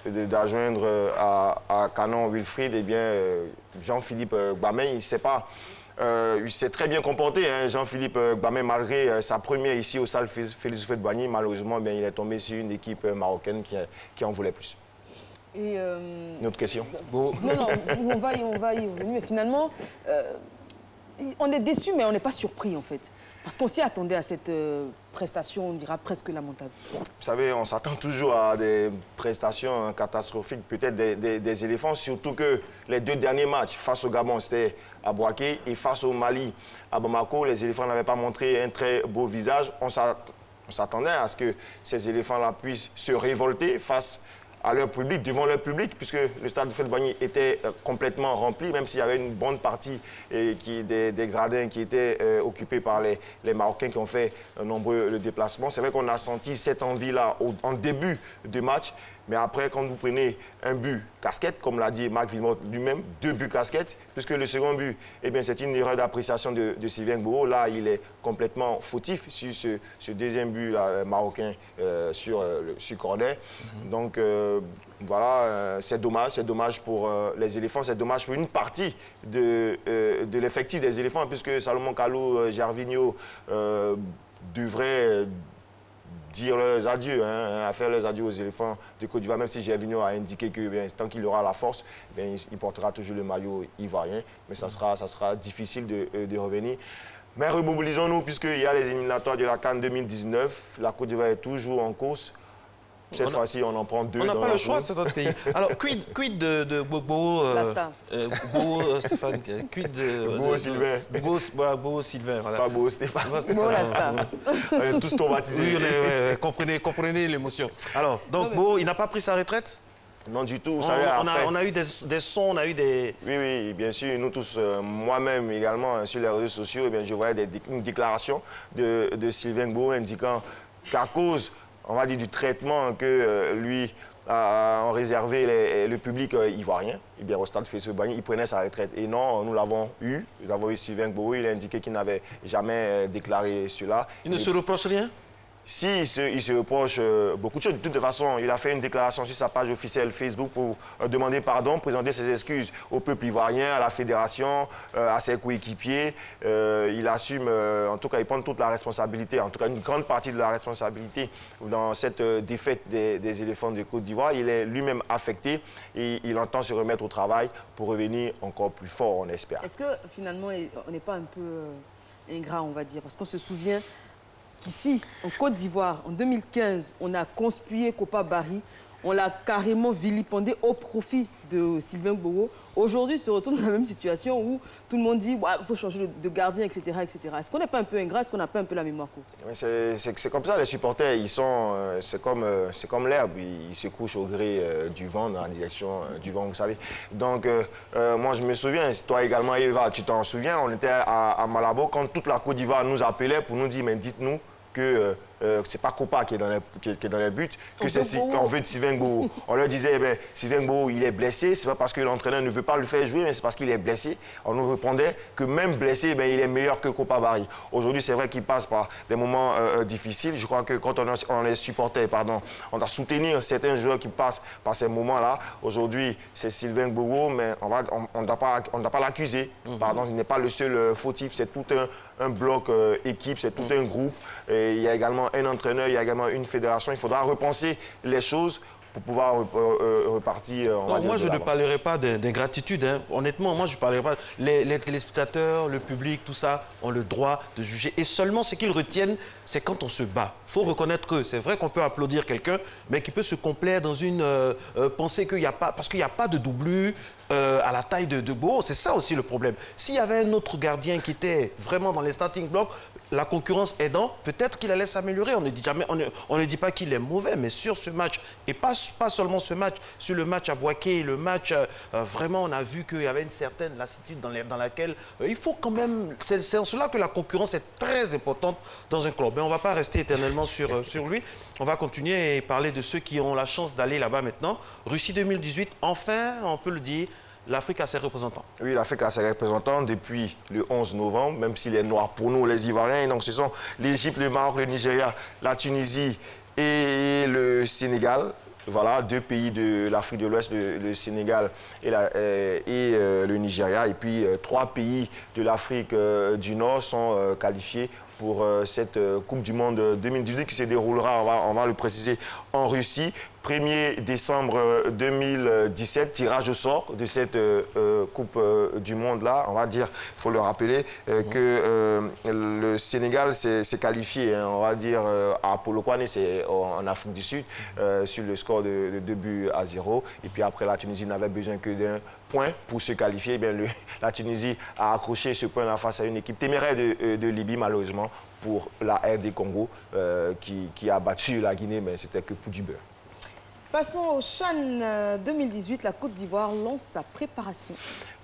Speaker 3: d'adjoindre à Canon Wilfried Jean-Philippe Gbamé. Il s'est très bien comporté, Jean-Philippe Gbamé, malgré sa première ici au stade Félix Houphouët-Boigny. Malheureusement, il est tombé sur une équipe marocaine qui en voulait plus.
Speaker 1: Et
Speaker 3: une autre question?
Speaker 1: Non, on va y revenir. Mais finalement, on est déçus, mais on n'est pas surpris, en fait. Parce qu'on s'y attendait à cette prestation, on dira presque lamentable.
Speaker 3: Vous savez, on s'attend toujours à des prestations catastrophiques, peut-être des éléphants, surtout que les 2 derniers matchs, face au Gabon, c'était à Bouaké, et face au Mali, à Bamako, les éléphants n'avaient pas montré un très beau visage. On s'attendait à ce que ces éléphants-là puissent se révolter face à leur public, devant leur public, puisque le stade de Houphouët-Boigny était complètement rempli, même s'il y avait une bonne partie des gradins qui étaient occupés par les Marocains qui ont fait nombreux déplacements. C'est vrai qu'on a senti cette envie-là en début de match, Mais après, quand vous prenez un but casquette, comme l'a dit Marc Wilmot lui-même, 2 buts casquettes, puisque le second but, eh bien, c'est une erreur d'appréciation de Sylvain Gboro. Là, il est complètement fautif sur ce deuxième but là, marocain sur corner. Donc, voilà, c'est dommage pour les éléphants, c'est dommage pour une partie de l'effectif des éléphants, puisque Salomon Kalou, Gervinho devraient dire leurs adieux, à faire leurs adieux aux éléphants de Côte d'Ivoire, même si Gervinho a indiqué que bien, tant qu'il aura la force, bien, il portera toujours le maillot ivoirien, mais ça sera difficile de revenir. Mais remobilisons-nous, puisqu'il y a les éliminatoires de la CAN 2019, la Côte d'Ivoire est toujours en course. Cette fois-ci, on en prend 2 dans la
Speaker 2: On n'a pas le choix, c'est notre pays. Alors, quid de Gbagbo, Gbagbo Stéphane, quid de...
Speaker 3: Gbagbo Sylvain.
Speaker 2: Gbagbo Sylvain, voilà.
Speaker 3: Pas Gbagbo Stéphane.
Speaker 1: Gbagbo la star.
Speaker 3: On est tous traumatisés.
Speaker 2: Oui, comprenez l'émotion. Alors, donc Gbagbo, il n'a pas pris sa retraite?
Speaker 3: Non, du tout.
Speaker 2: On a eu des sons, on a eu des...
Speaker 3: Oui, bien sûr. Nous tous, moi-même également, sur les réseaux sociaux, eh bien, je voyais une déclaration de Sylvain Gbagbo indiquant qu'à cause, on va dire, du traitement que lui a réservé le public ivoirien, eh bien, au stade Félix-Houphouët-Boigny, il prenait sa retraite. Et non, nous l'avons eu. Nous avons eu Sylvain Gbagbo. Il a indiqué qu'il n'avait jamais déclaré cela.
Speaker 2: Il ne se reproche rien?
Speaker 3: Si, il se reproche beaucoup de choses. De toute façon, il a fait une déclaration sur sa page officielle Facebook pour demander pardon, présenter ses excuses au peuple ivoirien, à la fédération, à ses coéquipiers. Il assume, en tout cas, il prend toute la responsabilité, en tout cas une grande partie de la responsabilité dans cette défaite des éléphants de Côte d'Ivoire. Il est lui-même affecté et il entend se remettre au travail pour revenir encore plus fort, on espère.
Speaker 1: Est-ce que finalement, on n'est pas un peu ingrat, on va dire, parce qu'on se souvient qu'ici, en Côte d'Ivoire, en 2015, on a conspué Kopa Barry, on l'a carrément vilipendé au profit de Sylvain Gbagbo. Aujourd'hui, il se retrouve dans la même situation où tout le monde dit il faut changer de gardien, etc. etc. Est-ce qu'on n'est pas un peu ingrat? Est-ce qu'on n'a pas un peu la mémoire courte?
Speaker 3: C'est comme ça, les supporters, c'est comme l'herbe, ils se couchent au gré du vent, dans la direction du vent, vous savez. Donc, moi, je me souviens, toi également, Eva, tu t'en souviens, on était à Malabo quand toute la Côte d'Ivoire nous appelait pour nous dire, mais dites-nous que c'est pas Kopa qui est dans les buts, que c'est qu'on veut de Sylvain Gbagbo. On leur disait, Sylvain Gbagbo, il est blessé, c'est pas parce que l'entraîneur ne veut pas le faire jouer, mais c'est parce qu'il est blessé. On nous répondait que même blessé, il est meilleur que Kopa Barry. Aujourd'hui, c'est vrai qu'il passe par des moments difficiles. Je crois que quand on est supporter, on doit soutenir certains joueurs qui passent par ces moments-là. Aujourd'hui, c'est Sylvain Gbagbo, mais on ne doit pas l'accuser. Il n'est pas le seul fautif, c'est tout un bloc équipe, c'est tout un groupe. Et il y a également un entraîneur, il y a également une fédération. Il faudra repenser les choses pour pouvoir repartir.
Speaker 2: Moi, je ne parlerai pas d'ingratitude. Honnêtement, moi, je ne parlerai pas. Les téléspectateurs, le public, tout ça, ont le droit de juger. Et seulement ce qu'ils retiennent, c'est quand on se bat. Il faut reconnaître que c'est vrai qu'on peut applaudir quelqu'un, mais qui peut se complaire dans une pensée qu'il n'y a pas... Parce qu'il n'y a pas de doublure à la taille de Gbagbo. C'est ça aussi le problème. S'il y avait un autre gardien qui était vraiment dans les starting blocks, la concurrence aidant, peut-être qu'il allait s'améliorer. On ne dit pas qu'il est mauvais, mais sur ce match, et pas seulement ce match, sur le match à Boaké, le match, vraiment, on a vu qu'il y avait une certaine lassitude dans laquelle il faut quand même... C'est en cela que la concurrence est très importante dans un club. Mais on ne va pas rester éternellement sur lui. On va continuer et parler de ceux qui ont la chance d'aller là-bas maintenant. Russie 2018, enfin, on peut le dire, l'Afrique a ses représentants. Oui, l'Afrique a ses représentants depuis le 11 novembre, même s'il est noir pour nous, les Ivoiriens. Donc, ce sont l'Égypte, le Maroc, le Nigeria, la Tunisie et le Sénégal. Voilà, 2 pays de l'Afrique de l'Ouest, le Sénégal et le Nigeria. Et puis, 3 pays de l'Afrique du Nord sont qualifiés pour cette Coupe du Monde 2018 qui se déroulera, on va le préciser, en Russie. 1er décembre 2017, tirage au sort de cette Coupe du Monde-là. On va dire, il faut le rappeler, que le Sénégal s'est qualifié, on va dire, à Polokwane, c'est en Afrique du Sud, sur le score de 2-0. Et puis après, la Tunisie n'avait besoin que d'un point pour se qualifier. Eh bien, la Tunisie a accroché ce point-là face à une équipe téméraire de Libye, malheureusement, pour la RD Congo, qui a battu la Guinée, mais c'était que pour du beurre.
Speaker 1: Passons au CHAN 2018. La Côte d'Ivoire lance sa préparation.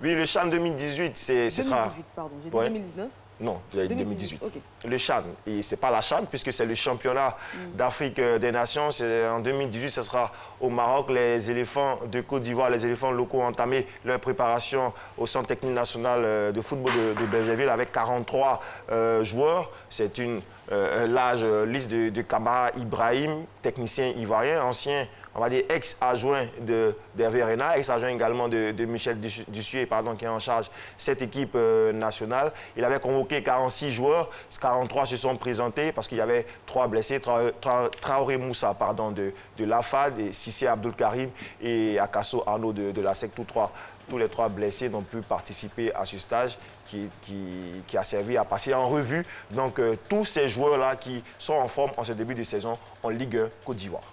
Speaker 3: Oui, le CHAN 2018, ce sera...
Speaker 1: 2018, pardon. J'ai dit 2019.
Speaker 3: Non, 2018.
Speaker 1: Okay.
Speaker 3: Le CHAN. Et ce n'est pas la CHAN, puisque c'est le championnat d'Afrique des Nations. En 2018, ce sera au Maroc. Les éléphants de Côte d'Ivoire, les éléphants locaux ont entamé leur préparation au Centre technique national de football de Bergerville avec 43 joueurs. C'est une large liste de Kamara Ibrahim, technicien ivoirien, ancien, on va dire ex-adjoint d'Hervé Renard, ex-adjoint également de Michel Dussuet, qui est en charge cette équipe nationale. Il avait convoqué 46 joueurs, 43 se sont présentés parce qu'il y avait 3 blessés, Traoré Moussa de l'AFAD, et Sissé Abdul Karim et Akasso Arnaud de la SEC, tous les 3 blessés n'ont pu participer à ce stage qui a servi à passer en revue donc, tous ces joueurs-là qui sont en forme en ce début de saison en Ligue 1 Côte d'Ivoire.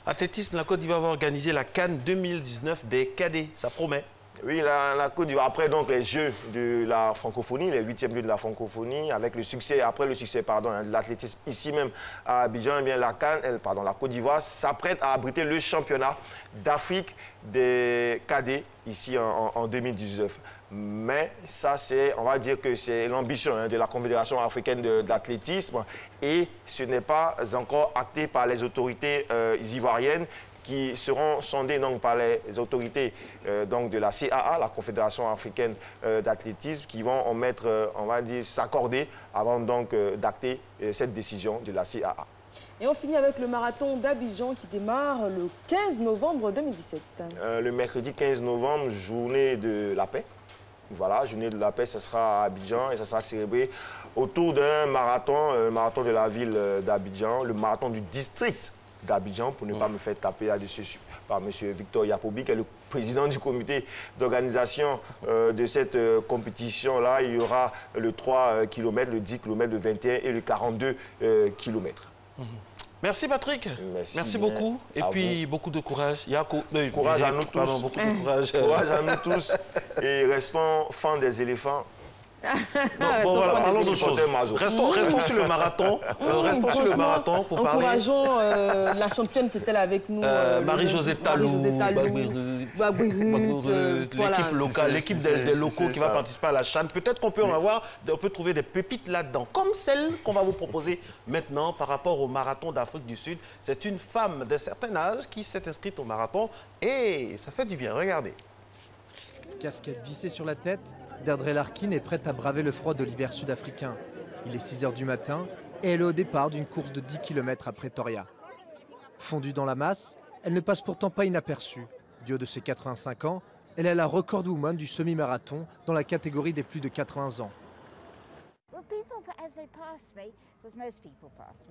Speaker 2: Athlétisme, la Côte d'Ivoire va organiser la CAN 2019 des cadets, ça promet.
Speaker 3: Oui, la Côte d'Ivoire, après donc les Jeux de la francophonie, les 8e Jeux de la francophonie, avec le succès, après le succès de l'athlétisme ici même à Abidjan, eh bien, la Côte d'Ivoire s'apprête à abriter le championnat d'Afrique des cadets ici en 2019. Mais ça, on va dire que c'est l'ambition de la Confédération africaine de l'athlétisme et ce n'est pas encore acté par les autorités ivoiriennes qui seront sondées donc, par les autorités donc, de la CAA, la Confédération africaine d'athlétisme, qui vont en mettre, on va dire, s'accorder avant donc d'acter cette décision de la CAA.
Speaker 1: Et on finit avec le marathon d'Abidjan qui démarre le 15 novembre 2017.
Speaker 3: Le mercredi 15 novembre, journée de la paix. Voilà, journée de la paix, ce sera à Abidjan et ça sera célébré autour d'un marathon, le marathon de la ville d'Abidjan, le marathon du district d'Abidjan, pour ne pas me faire taper là-dessus par M. Victor Yapobi, qui est le président du comité d'organisation de cette compétition-là. Il y aura le 3 km, le 10 km, le 21 et le 42 km.
Speaker 2: Merci Patrick. Merci beaucoup. Et puis beaucoup de courage.
Speaker 3: Courage à nous tous.
Speaker 2: Beaucoup de courage.
Speaker 3: Courage à nous tous. Et restons fans des éléphants.
Speaker 2: Bon, voilà, parlons d'autre chose. Restons sur le marathon. Restons sur le marathon pour parler.
Speaker 1: Encourageons la championne qui était là avec nous.
Speaker 2: Marie-Josée Talou, l'équipe locale, l'équipe des locaux qui va participer à la CHAN. Peut-être qu'on peut en avoir, on peut trouver des pépites là-dedans, comme celle qu'on va vous proposer maintenant par rapport au marathon d'Afrique du Sud. C'est une femme d'un certain âge qui s'est inscrite au marathon et ça fait du bien. Regardez.
Speaker 5: Casquette vissée sur la tête, Deirdre Larkin est prête à braver le froid de l'hiver sud-africain. Il est 6 h du matin et elle est au départ d'une course de 10 km à Pretoria. Fondue dans la masse, elle ne passe pourtant pas inaperçue. Du haut de ses 85 ans, elle est la record woman du semi-marathon dans la catégorie des plus de 80 ans.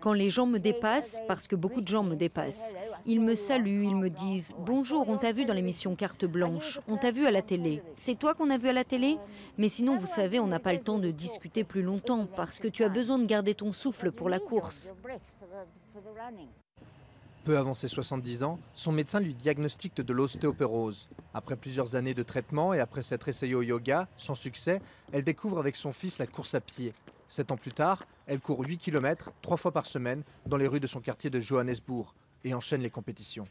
Speaker 8: Quand les gens me dépassent, parce que beaucoup de gens me dépassent, ils me saluent, ils me disent « Bonjour, on t'a vu dans l'émission Carte Blanche, on t'a vu à la télé. C'est toi qu'on a vu à la télé ?» Mais sinon, vous savez, on n'a pas le temps de discuter plus longtemps parce que tu as besoin de garder ton souffle pour la course.
Speaker 5: Peu avant ses 70 ans, son médecin lui diagnostique de l'ostéoporose. Après plusieurs années de traitement et après s'être essayée au yoga, sans succès, elle découvre avec son fils la course à pied. 7 ans plus tard, elle court 8 km, 3 fois par semaine, dans les rues de son quartier de Johannesburg et enchaîne les compétitions.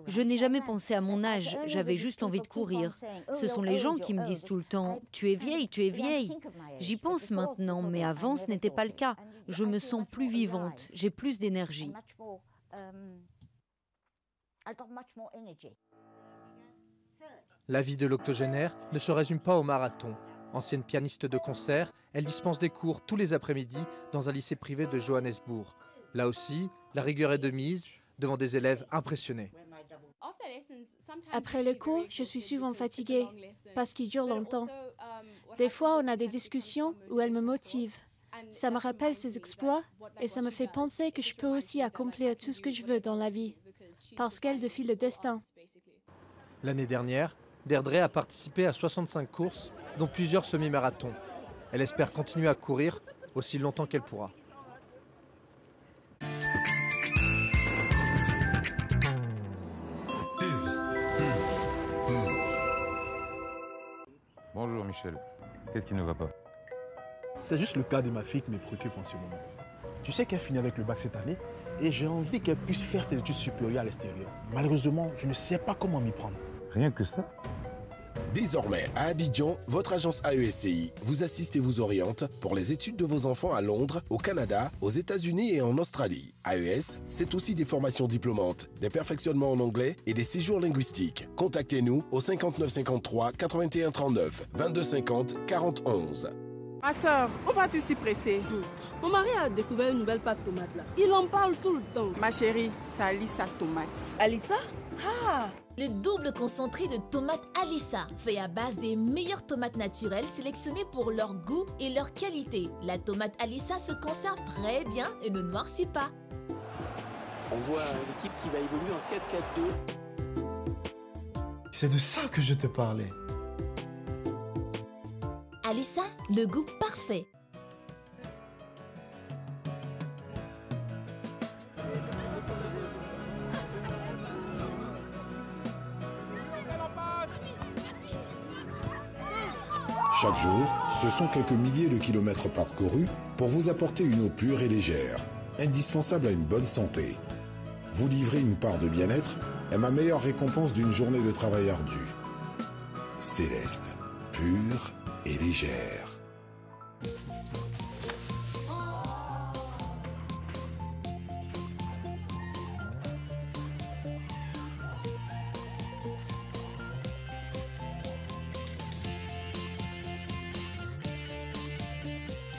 Speaker 8: Je n'ai jamais pensé à mon âge, j'avais juste envie de courir. Ce sont les gens qui me disent tout le temps « Tu es vieille, tu es vieille ». J'y pense maintenant, mais avant ce n'était pas le cas. Je me sens plus vivante, j'ai plus d'énergie.
Speaker 5: La vie de l'octogénaire ne se résume pas au marathon. Ancienne pianiste de concert, elle dispense des cours tous les après-midi dans un lycée privé de Johannesburg. Là aussi, la rigueur est de mise devant des élèves impressionnés.
Speaker 9: Après le cours, je suis souvent fatiguée parce qu'il dure longtemps. Des fois, on a des discussions où elle me motive. Ça me rappelle ses exploits et ça me fait penser que je peux aussi accomplir tout ce que je veux dans la vie parce qu'elle défie le destin.
Speaker 5: L'année dernière, Deirdre a participé à 65 courses, dont plusieurs semi-marathons. Elle espère continuer à courir aussi longtemps qu'elle pourra.
Speaker 10: Bonjour Michel, qu'est-ce qui ne va pas?
Speaker 25: C'est juste le cas de ma fille qui me préoccupe en ce moment. Tu sais qu'elle finit avec le bac cette année et j'ai envie qu'elle puisse faire ses études supérieures à l'extérieur. Malheureusement, je ne sais pas comment m'y prendre.
Speaker 10: Rien que ça?
Speaker 12: Désormais, à Abidjan, votre agence AESCI vous assiste et vous oriente pour les études de vos enfants à Londres, au Canada, aux États-Unis et en Australie. AES, c'est aussi des formations diplômantes, des perfectionnements en anglais et des séjours linguistiques. Contactez-nous au 59 53 81 39 22 50 40 11.
Speaker 13: Ma soeur, où vas-tu si pressée?
Speaker 14: Mon mari a découvert une nouvelle pâte tomate là. Il en parle tout le temps.
Speaker 13: Ma chérie, c'est Alissa tomate.
Speaker 14: Alissa?
Speaker 15: Ah! Le double concentré de tomates Alissa, fait à base des meilleures tomates naturelles sélectionnées pour leur goût et leur qualité. La tomate Alissa se conserve très bien et ne noircit pas.
Speaker 16: On voit l'équipe qui va évoluer en 4-4-2.
Speaker 25: C'est de ça que je te parlais.
Speaker 15: Alissa, le goût parfait.
Speaker 26: Chaque jour, ce sont quelques milliers de kilomètres parcourus pour vous apporter une eau pure et légère, indispensable à une bonne santé. Vous livrer une part de bien-être est ma meilleure récompense d'une journée de travail ardu. Céleste, pure et légère.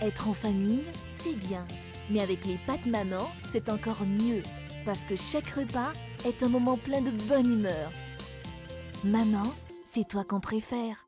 Speaker 15: Être en famille, c'est bien. Mais avec les pâtes maman, c'est encore mieux. Parce que chaque repas est un moment plein de bonne humeur. Maman, c'est toi qu'on préfère.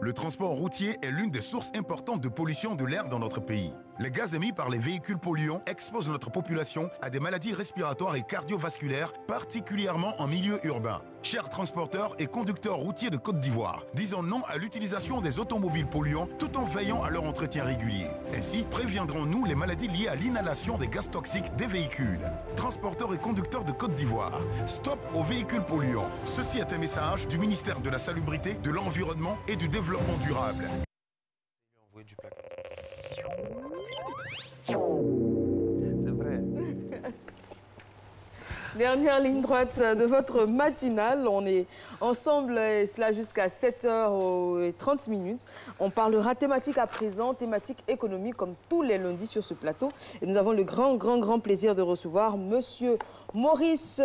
Speaker 26: Le transport routier est l'une des sources importantes de pollution de l'air dans notre pays. Les gaz émis par les véhicules polluants exposent notre population à des maladies respiratoires et cardiovasculaires, particulièrement en milieu urbain. Chers transporteurs et conducteurs routiers de Côte d'Ivoire, disons non à l'utilisation des automobiles polluants tout en veillant à leur entretien régulier. Ainsi, préviendrons-nous les maladies liées à l'inhalation des gaz toxiques des véhicules. Transporteurs et conducteurs de Côte d'Ivoire, stop aux véhicules polluants. Ceci est un message du ministère de la Salubrité, de l'Environnement et du Développement durable.
Speaker 2: C'est vrai.
Speaker 1: Dernière ligne droite de votre matinale. On est ensemble, et cela jusqu'à 7h30. On parlera thématique à présent, thématique économique, comme tous les lundis sur ce plateau. Et nous avons le grand plaisir de recevoir Monsieur Maurice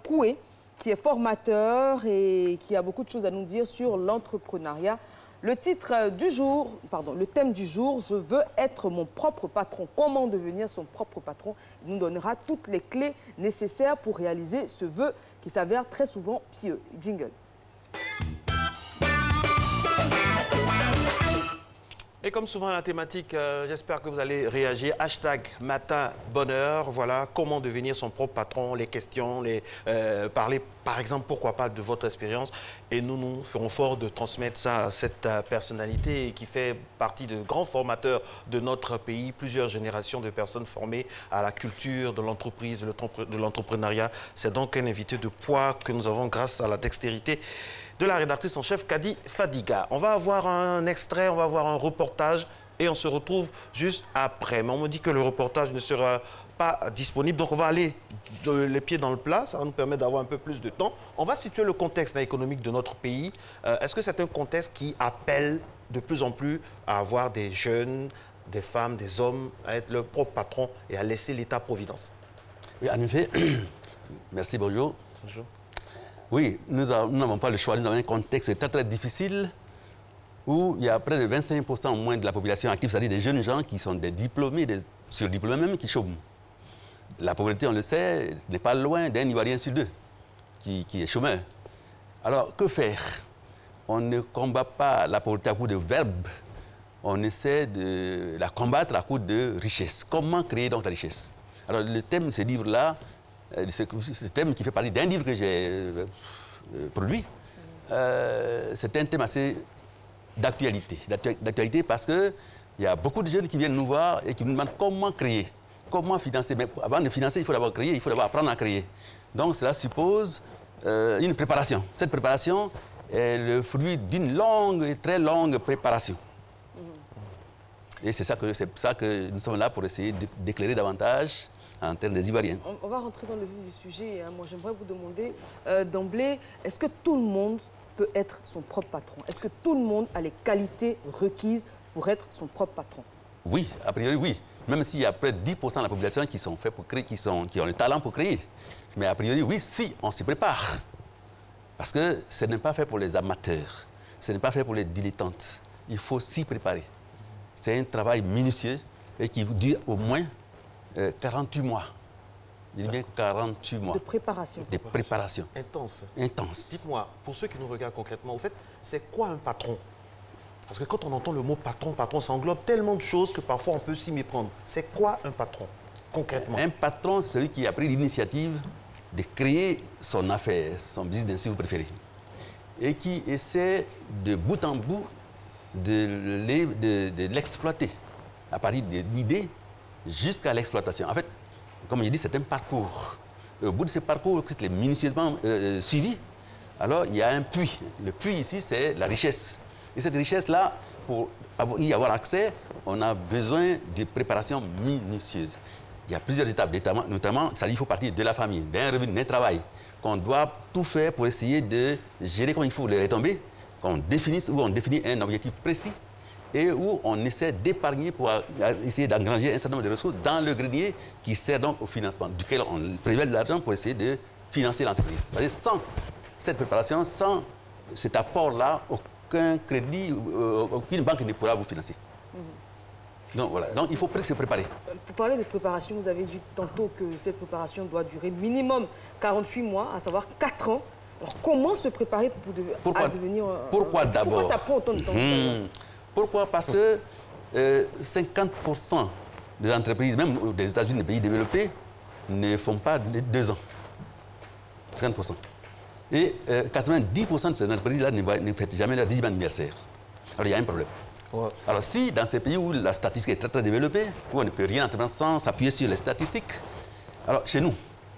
Speaker 1: Coué, qui est formateur et qui a beaucoup de choses à nous dire sur l'entrepreneuriat. Le thème du jour, je veux être mon propre patron. Comment devenir son propre patron? Il nous donnera toutes les clés nécessaires pour réaliser ce vœu qui s'avère très souvent pieux. Jingle.
Speaker 2: Et comme souvent la thématique, j'espère que vous allez réagir. Hashtag matin bonheur. Voilà, comment devenir son propre patron, les questions, parler par exemple, pourquoi pas, de votre expérience. Et nous ferons fort de transmettre ça à cette personnalité qui fait partie de grands formateurs de notre pays. Plusieurs générations de personnes formées à la culture de l'entreprise, de l'entrepreneuriat. C'est donc un invité de poids que nous avons grâce à la dextérité de la rédactrice en chef Kadi Fadiga. On va avoir un extrait, on va avoir un reportage et on se retrouve juste après. Mais on me dit que le reportage ne sera pas disponible, donc on va aller les pieds dans le plat, ça va nous permettre d'avoir un peu plus de temps. On va situer le contexte économique de notre pays. Est-ce que c'est un contexte qui appelle de plus en plus à avoir des jeunes, des femmes, des hommes, à être leur propre patron et à laisser l'État-providence?
Speaker 27: Oui, en effet. Merci, bonjour.
Speaker 2: Bonjour.
Speaker 27: Oui, nous n'avons pas le choix. Nous avons un contexte très difficile où il y a près de 25% au moins de la population active, c'est-à-dire des jeunes gens qui sont des diplômés, des surdiplômés même, qui chôment. La pauvreté, on le sait, n'est pas loin d'un Ivoirien sur deux qui est chômeur. Alors, que faire? On ne combat pas la pauvreté à coup de verbes. On essaie de la combattre à coup de richesse. Comment créer donc la richesse? Alors, le thème de ce livre-là, ce thème qui fait partie d'un livre que j'ai produit, c'est un thème assez d'actualité. D'actualité parce qu'il y a beaucoup de jeunes qui viennent nous voir et qui nous demandent comment créer. comment financer? Mais avant de financer, il faut d'abord créer, il faut d'abord apprendre à créer. Donc cela suppose une préparation. Cette préparation est le fruit d'une longue et très longue préparation. Et c'est ça que nous sommes là pour essayer d'éclairer davantage en termes des Ivoiriens.
Speaker 1: On va rentrer dans le vif du sujet. Hein. Moi, j'aimerais vous demander d'emblée, est-ce que tout le monde peut être son propre patron? Est-ce que tout le monde a les qualités requises pour être son propre patron? Oui,
Speaker 27: a priori, oui. Même s'il y a près de 10% de la population qui sont faits pour créer, qui ont le talent pour créer. Mais a priori, oui, si on s'y prépare. Parce que ce n'est pas fait pour les amateurs, ce n'est pas fait pour les dilettantes. Il faut s'y préparer. C'est un travail minutieux et qui dure au moins 48 mois. Il dit bien 48 mois.
Speaker 1: De préparation.
Speaker 27: De préparation.
Speaker 2: Intense.
Speaker 27: Intense.
Speaker 2: Dites-moi, pour ceux qui nous regardent concrètement, au fait, c'est quoi un patron? Parce que quand on entend le mot patron, patron, ça englobe tellement de choses que parfois on peut s'y méprendre. C'est quoi un patron, concrètement?
Speaker 27: Un patron, c'est celui qui a pris l'initiative de créer son affaire, son business, si vous préférez, et qui essaie de bout en bout de l'exploiter à partir de l'idée jusqu'à l'exploitation. En fait, comme je dis, c'est un parcours. Au bout de ce parcours, qui est minutieusement suivi, alors il y a un puits. Le puits ici, c'est la richesse. Et cette richesse-là, pour y avoir accès, on a besoin de préparation minutieuse. Il y a plusieurs étapes, notamment, il faut partir de la famille, d'un revenu, d'un travail, qu'on doit tout faire pour essayer de gérer comme il faut les retombées, qu'on définisse, où on définit un objectif précis et où on essaie d'épargner pour essayer d'engranger un certain nombre de ressources dans le grenier qui sert donc au financement, duquel on prévèle de l'argent pour essayer de financer l'entreprise. Sans cette préparation, sans cet apport-là, aucun crédit, aucune banque ne pourra vous financer. Donc voilà, donc il faut se préparer.
Speaker 1: Pour parler de préparation, vous avez dit tantôt que cette préparation doit durer minimum 48 mois, à savoir 4 ans. Alors comment se préparer à devenir...
Speaker 27: Pourquoi d'abord?
Speaker 1: Pourquoi ça prend autant de temps?
Speaker 27: Pourquoi? Parce que 50% des entreprises, même des États-Unis, des pays développés, ne font pas 2 ans. 50%. Et 90% de ces entreprises-là ne fêtent jamais leur 10e anniversaire. Alors il y a un problème. Ouais. Alors si dans ces pays où la statistique est très très développée, où on ne peut rien entreprendre sans s'appuyer sur les statistiques, alors chez nous,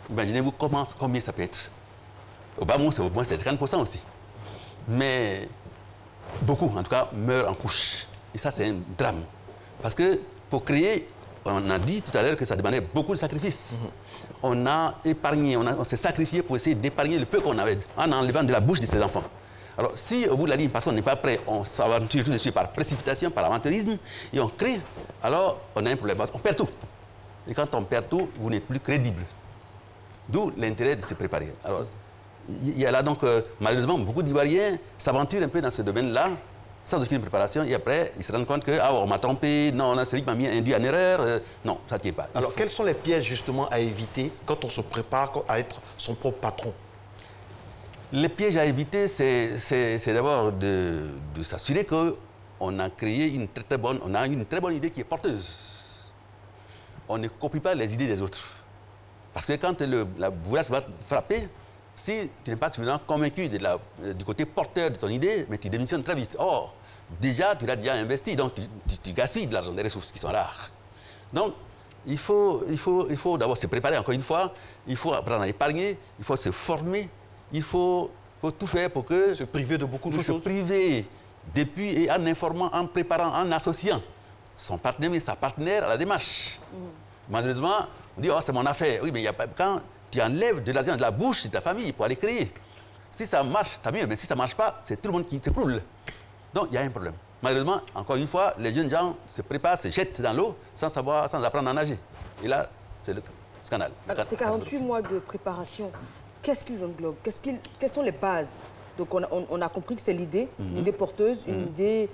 Speaker 27: imaginez-vous combien ça peut être. Au Bas-Mont, c'est au moins 50% aussi. Mais beaucoup, en tout cas, meurent en couche. Et ça, c'est un drame. Parce que pour créer, on a dit tout à l'heure que ça demandait beaucoup de sacrifices. On a épargné, on s'est sacrifié pour essayer d'épargner le peu qu'on avait en enlevant de la bouche de ses enfants. Alors, si au bout de la ligne, parce qu'on n'est pas prêt, on s'aventure tout de suite par précipitation, par aventurisme, et on crée, alors on a un problème. On perd tout. Et quand on perd tout, vous n'êtes plus crédible. D'où l'intérêt de se préparer. Alors, il y a là donc, malheureusement, beaucoup d'Ivoiriens s'aventurent un peu dans ce domaine-là, sans aucune préparation, et après, ils se rendent compte que, on m'a trompé, non, celui qui m'a mis induit en erreur, non, ça ne tient pas.
Speaker 2: Alors, quels sont les pièges, justement, à éviter quand on se prépare à être son propre patron?
Speaker 27: Les pièges à éviter, c'est d'abord de s'assurer qu'on a créé une très bonne idée qui est porteuse. On ne copie pas les idées des autres. Parce que quand la bourrasque va frapper, si tu n'es pas suffisamment convaincu du côté porteur de ton idée, mais tu démissionnes très vite. Or, déjà, tu l'as déjà investi, donc tu gaspilles de l'argent, des ressources qui sont rares. Donc, il faut d'abord se préparer, encore une fois, il faut apprendre à épargner, il faut se former. Il faut tout faire pour que...
Speaker 2: Se priver de beaucoup de choses.
Speaker 27: Se priver, depuis et en informant, en préparant, en associant son partenaire et sa partenaire à la démarche. Malheureusement, on dit, c'est mon affaire. Oui, mais quand tu enlèves de l'argent de la bouche de ta famille pour aller créer, si ça marche, tant mieux, mais si ça ne marche pas, c'est tout le monde qui s'écroule. Donc, il y a un problème. Malheureusement, encore une fois, les jeunes gens se préparent, se jettent dans l'eau sans apprendre à nager. Et là, c'est le scandale.
Speaker 1: Alors, ces 48 mois de préparation, qu'est-ce qu'ils englobent? Quelles sont les bases? Donc, on a compris que c'est l'idée, une idée porteuse, une idée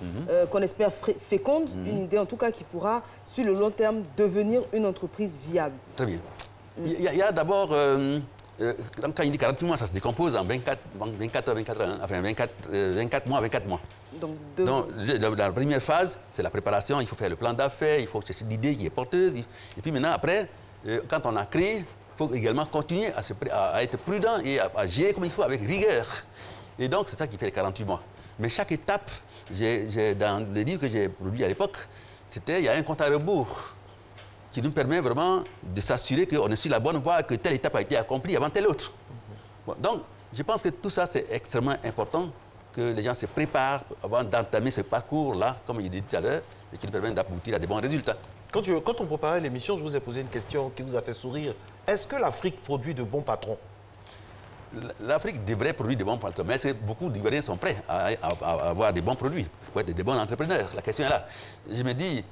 Speaker 1: qu'on espère féconde, une idée en tout cas qui pourra, sur le long terme, devenir une entreprise viable.
Speaker 27: Très bien. Il y a d'abord, quand il dit 48 mois, ça se décompose en 24 mois, 24 mois. Donc la première phase, c'est la préparation, il faut faire le plan d'affaires, il faut chercher l'idée qui est porteuse. Et puis maintenant, après, quand on a créé, il faut également continuer à être prudent et à gérer comme il faut, avec rigueur. Et donc, c'est ça qui fait les 48 mois. Mais chaque étape, dans le livre que j'ai produit à l'époque, il y a un compte à rebours. qui nous permet vraiment de s'assurer qu'on est sur la bonne voie, que telle étape a été accomplie avant telle autre. Bon, donc, je pense que tout ça, c'est extrêmement important, que les gens se préparent avant d'entamer ce parcours-là, comme il dit tout à l'heure, et qui nous permet d'aboutir à des bons résultats.
Speaker 2: Quand on préparait l'émission, je vous ai posé une question qui vous a fait sourire. Est-ce que l'Afrique produit de bons patrons?
Speaker 27: L'Afrique devrait produire de bons patrons, mais beaucoup d'Ivoiriens sont prêts à avoir des bons produits, pour être des bons entrepreneurs. La question est là. Je me dis,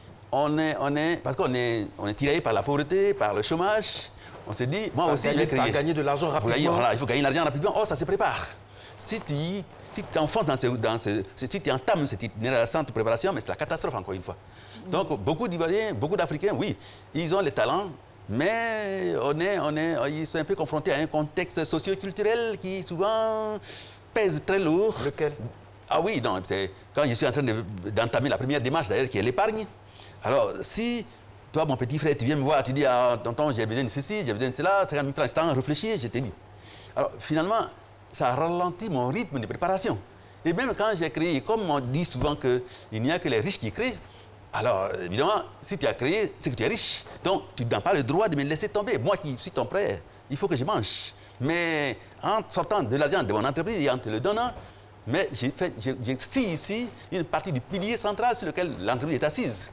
Speaker 27: parce qu'on est tiré par la pauvreté, par le chômage, on se dit, moi aussi, je vais créer.
Speaker 2: Gagner de l'argent rapidement.
Speaker 27: Il faut gagner de l'argent rapidement. Oh, ça se prépare. Si tu t'enfonces si tu entames cette itinéraire sans préparation, mais c'est la catastrophe encore une fois. Donc, beaucoup d'Ivoiriens, beaucoup d'Africains, oui, ils ont les talents, mais ils sont un peu confrontés à un contexte socio-culturel qui souvent pèse très lourd.
Speaker 2: Lequel?
Speaker 27: Ah oui, non, c'est quand je suis en train d'entamer la première démarche, d'ailleurs, qui est l'épargne. Alors, si toi, mon petit frère, tu viens me voir, tu dis, ah, tonton, j'ai besoin de ceci, j'ai besoin de cela, 50 000 francs, je t'en réfléchis, je t'ai dit. Alors, finalement, ça ralentit mon rythme de préparation. Et même quand j'ai créé, comme on dit souvent qu'il n'y a que les riches qui créent, alors, évidemment, si tu as créé, c'est que tu es riche. Donc, tu n'as pas le droit de me laisser tomber. Moi qui suis ton frère, il faut que je mange. Mais en sortant de l'argent de mon entreprise et en te le donnant, mais j'ai ici une partie du pilier central sur lequel l'entreprise est assise.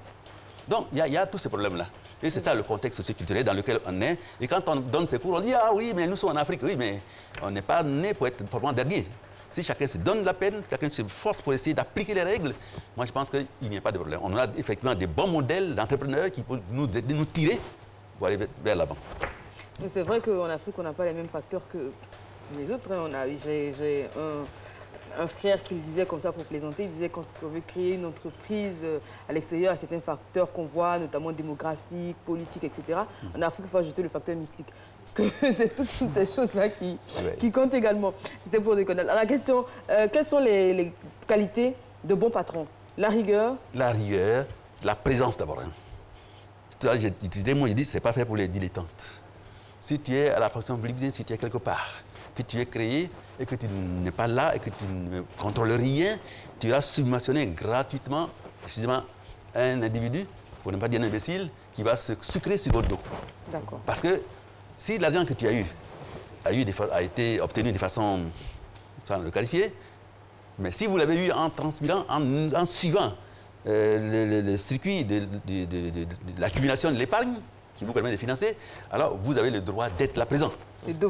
Speaker 27: Donc, il y a tous ces problèmes-là. Et c'est ça le contexte socioculturel dans lequel on est. Et quand on donne ces cours, on dit, ah oui, mais nous sommes en Afrique. Oui, mais on n'est pas né pour être forcément dernier. Si chacun se donne la peine, chacun se force pour essayer d'appliquer les règles, moi je pense qu'il n'y a pas de problème. On a effectivement des bons modèles d'entrepreneurs qui peuvent nous aider, nous tirer pour aller vers l'avant.
Speaker 1: C'est vrai qu'en Afrique, on n'a pas les mêmes facteurs que les autres. J'ai un frère qui le disait comme ça pour plaisanter. Il disait quand on veut créer une entreprise à l'extérieur, il y a certains facteurs qu'on voit, notamment démographiques, politiques, etc. En Afrique, il faut ajouter le facteur mystique. Parce que c'est toutes ces choses-là qui comptent également. C'était pour déconner. Alors la question, quelles sont les qualités de bons patrons? La rigueur? La rigueur,
Speaker 27: la présence d'abord. J'ai utilisé moi, je dis, c'est pas fait pour les dilettantes. Si tu es à la fonction publique, si tu es quelque part, puis tu es créé et que tu n'es pas là et que tu ne contrôles rien, tu iras subventionner gratuitement, excusez-moi, un individu, pour ne pas dire un imbécile, qui va se sucrer sur votre dos.
Speaker 1: D'accord.
Speaker 27: Parce que si l'argent que tu as eu a été obtenu de façon, sans le qualifier, mais si vous l'avez eu en transpirant, en suivant le circuit de l'accumulation de l'épargne, qui vous permet de financer, alors vous avez le droit d'être là présent. Et de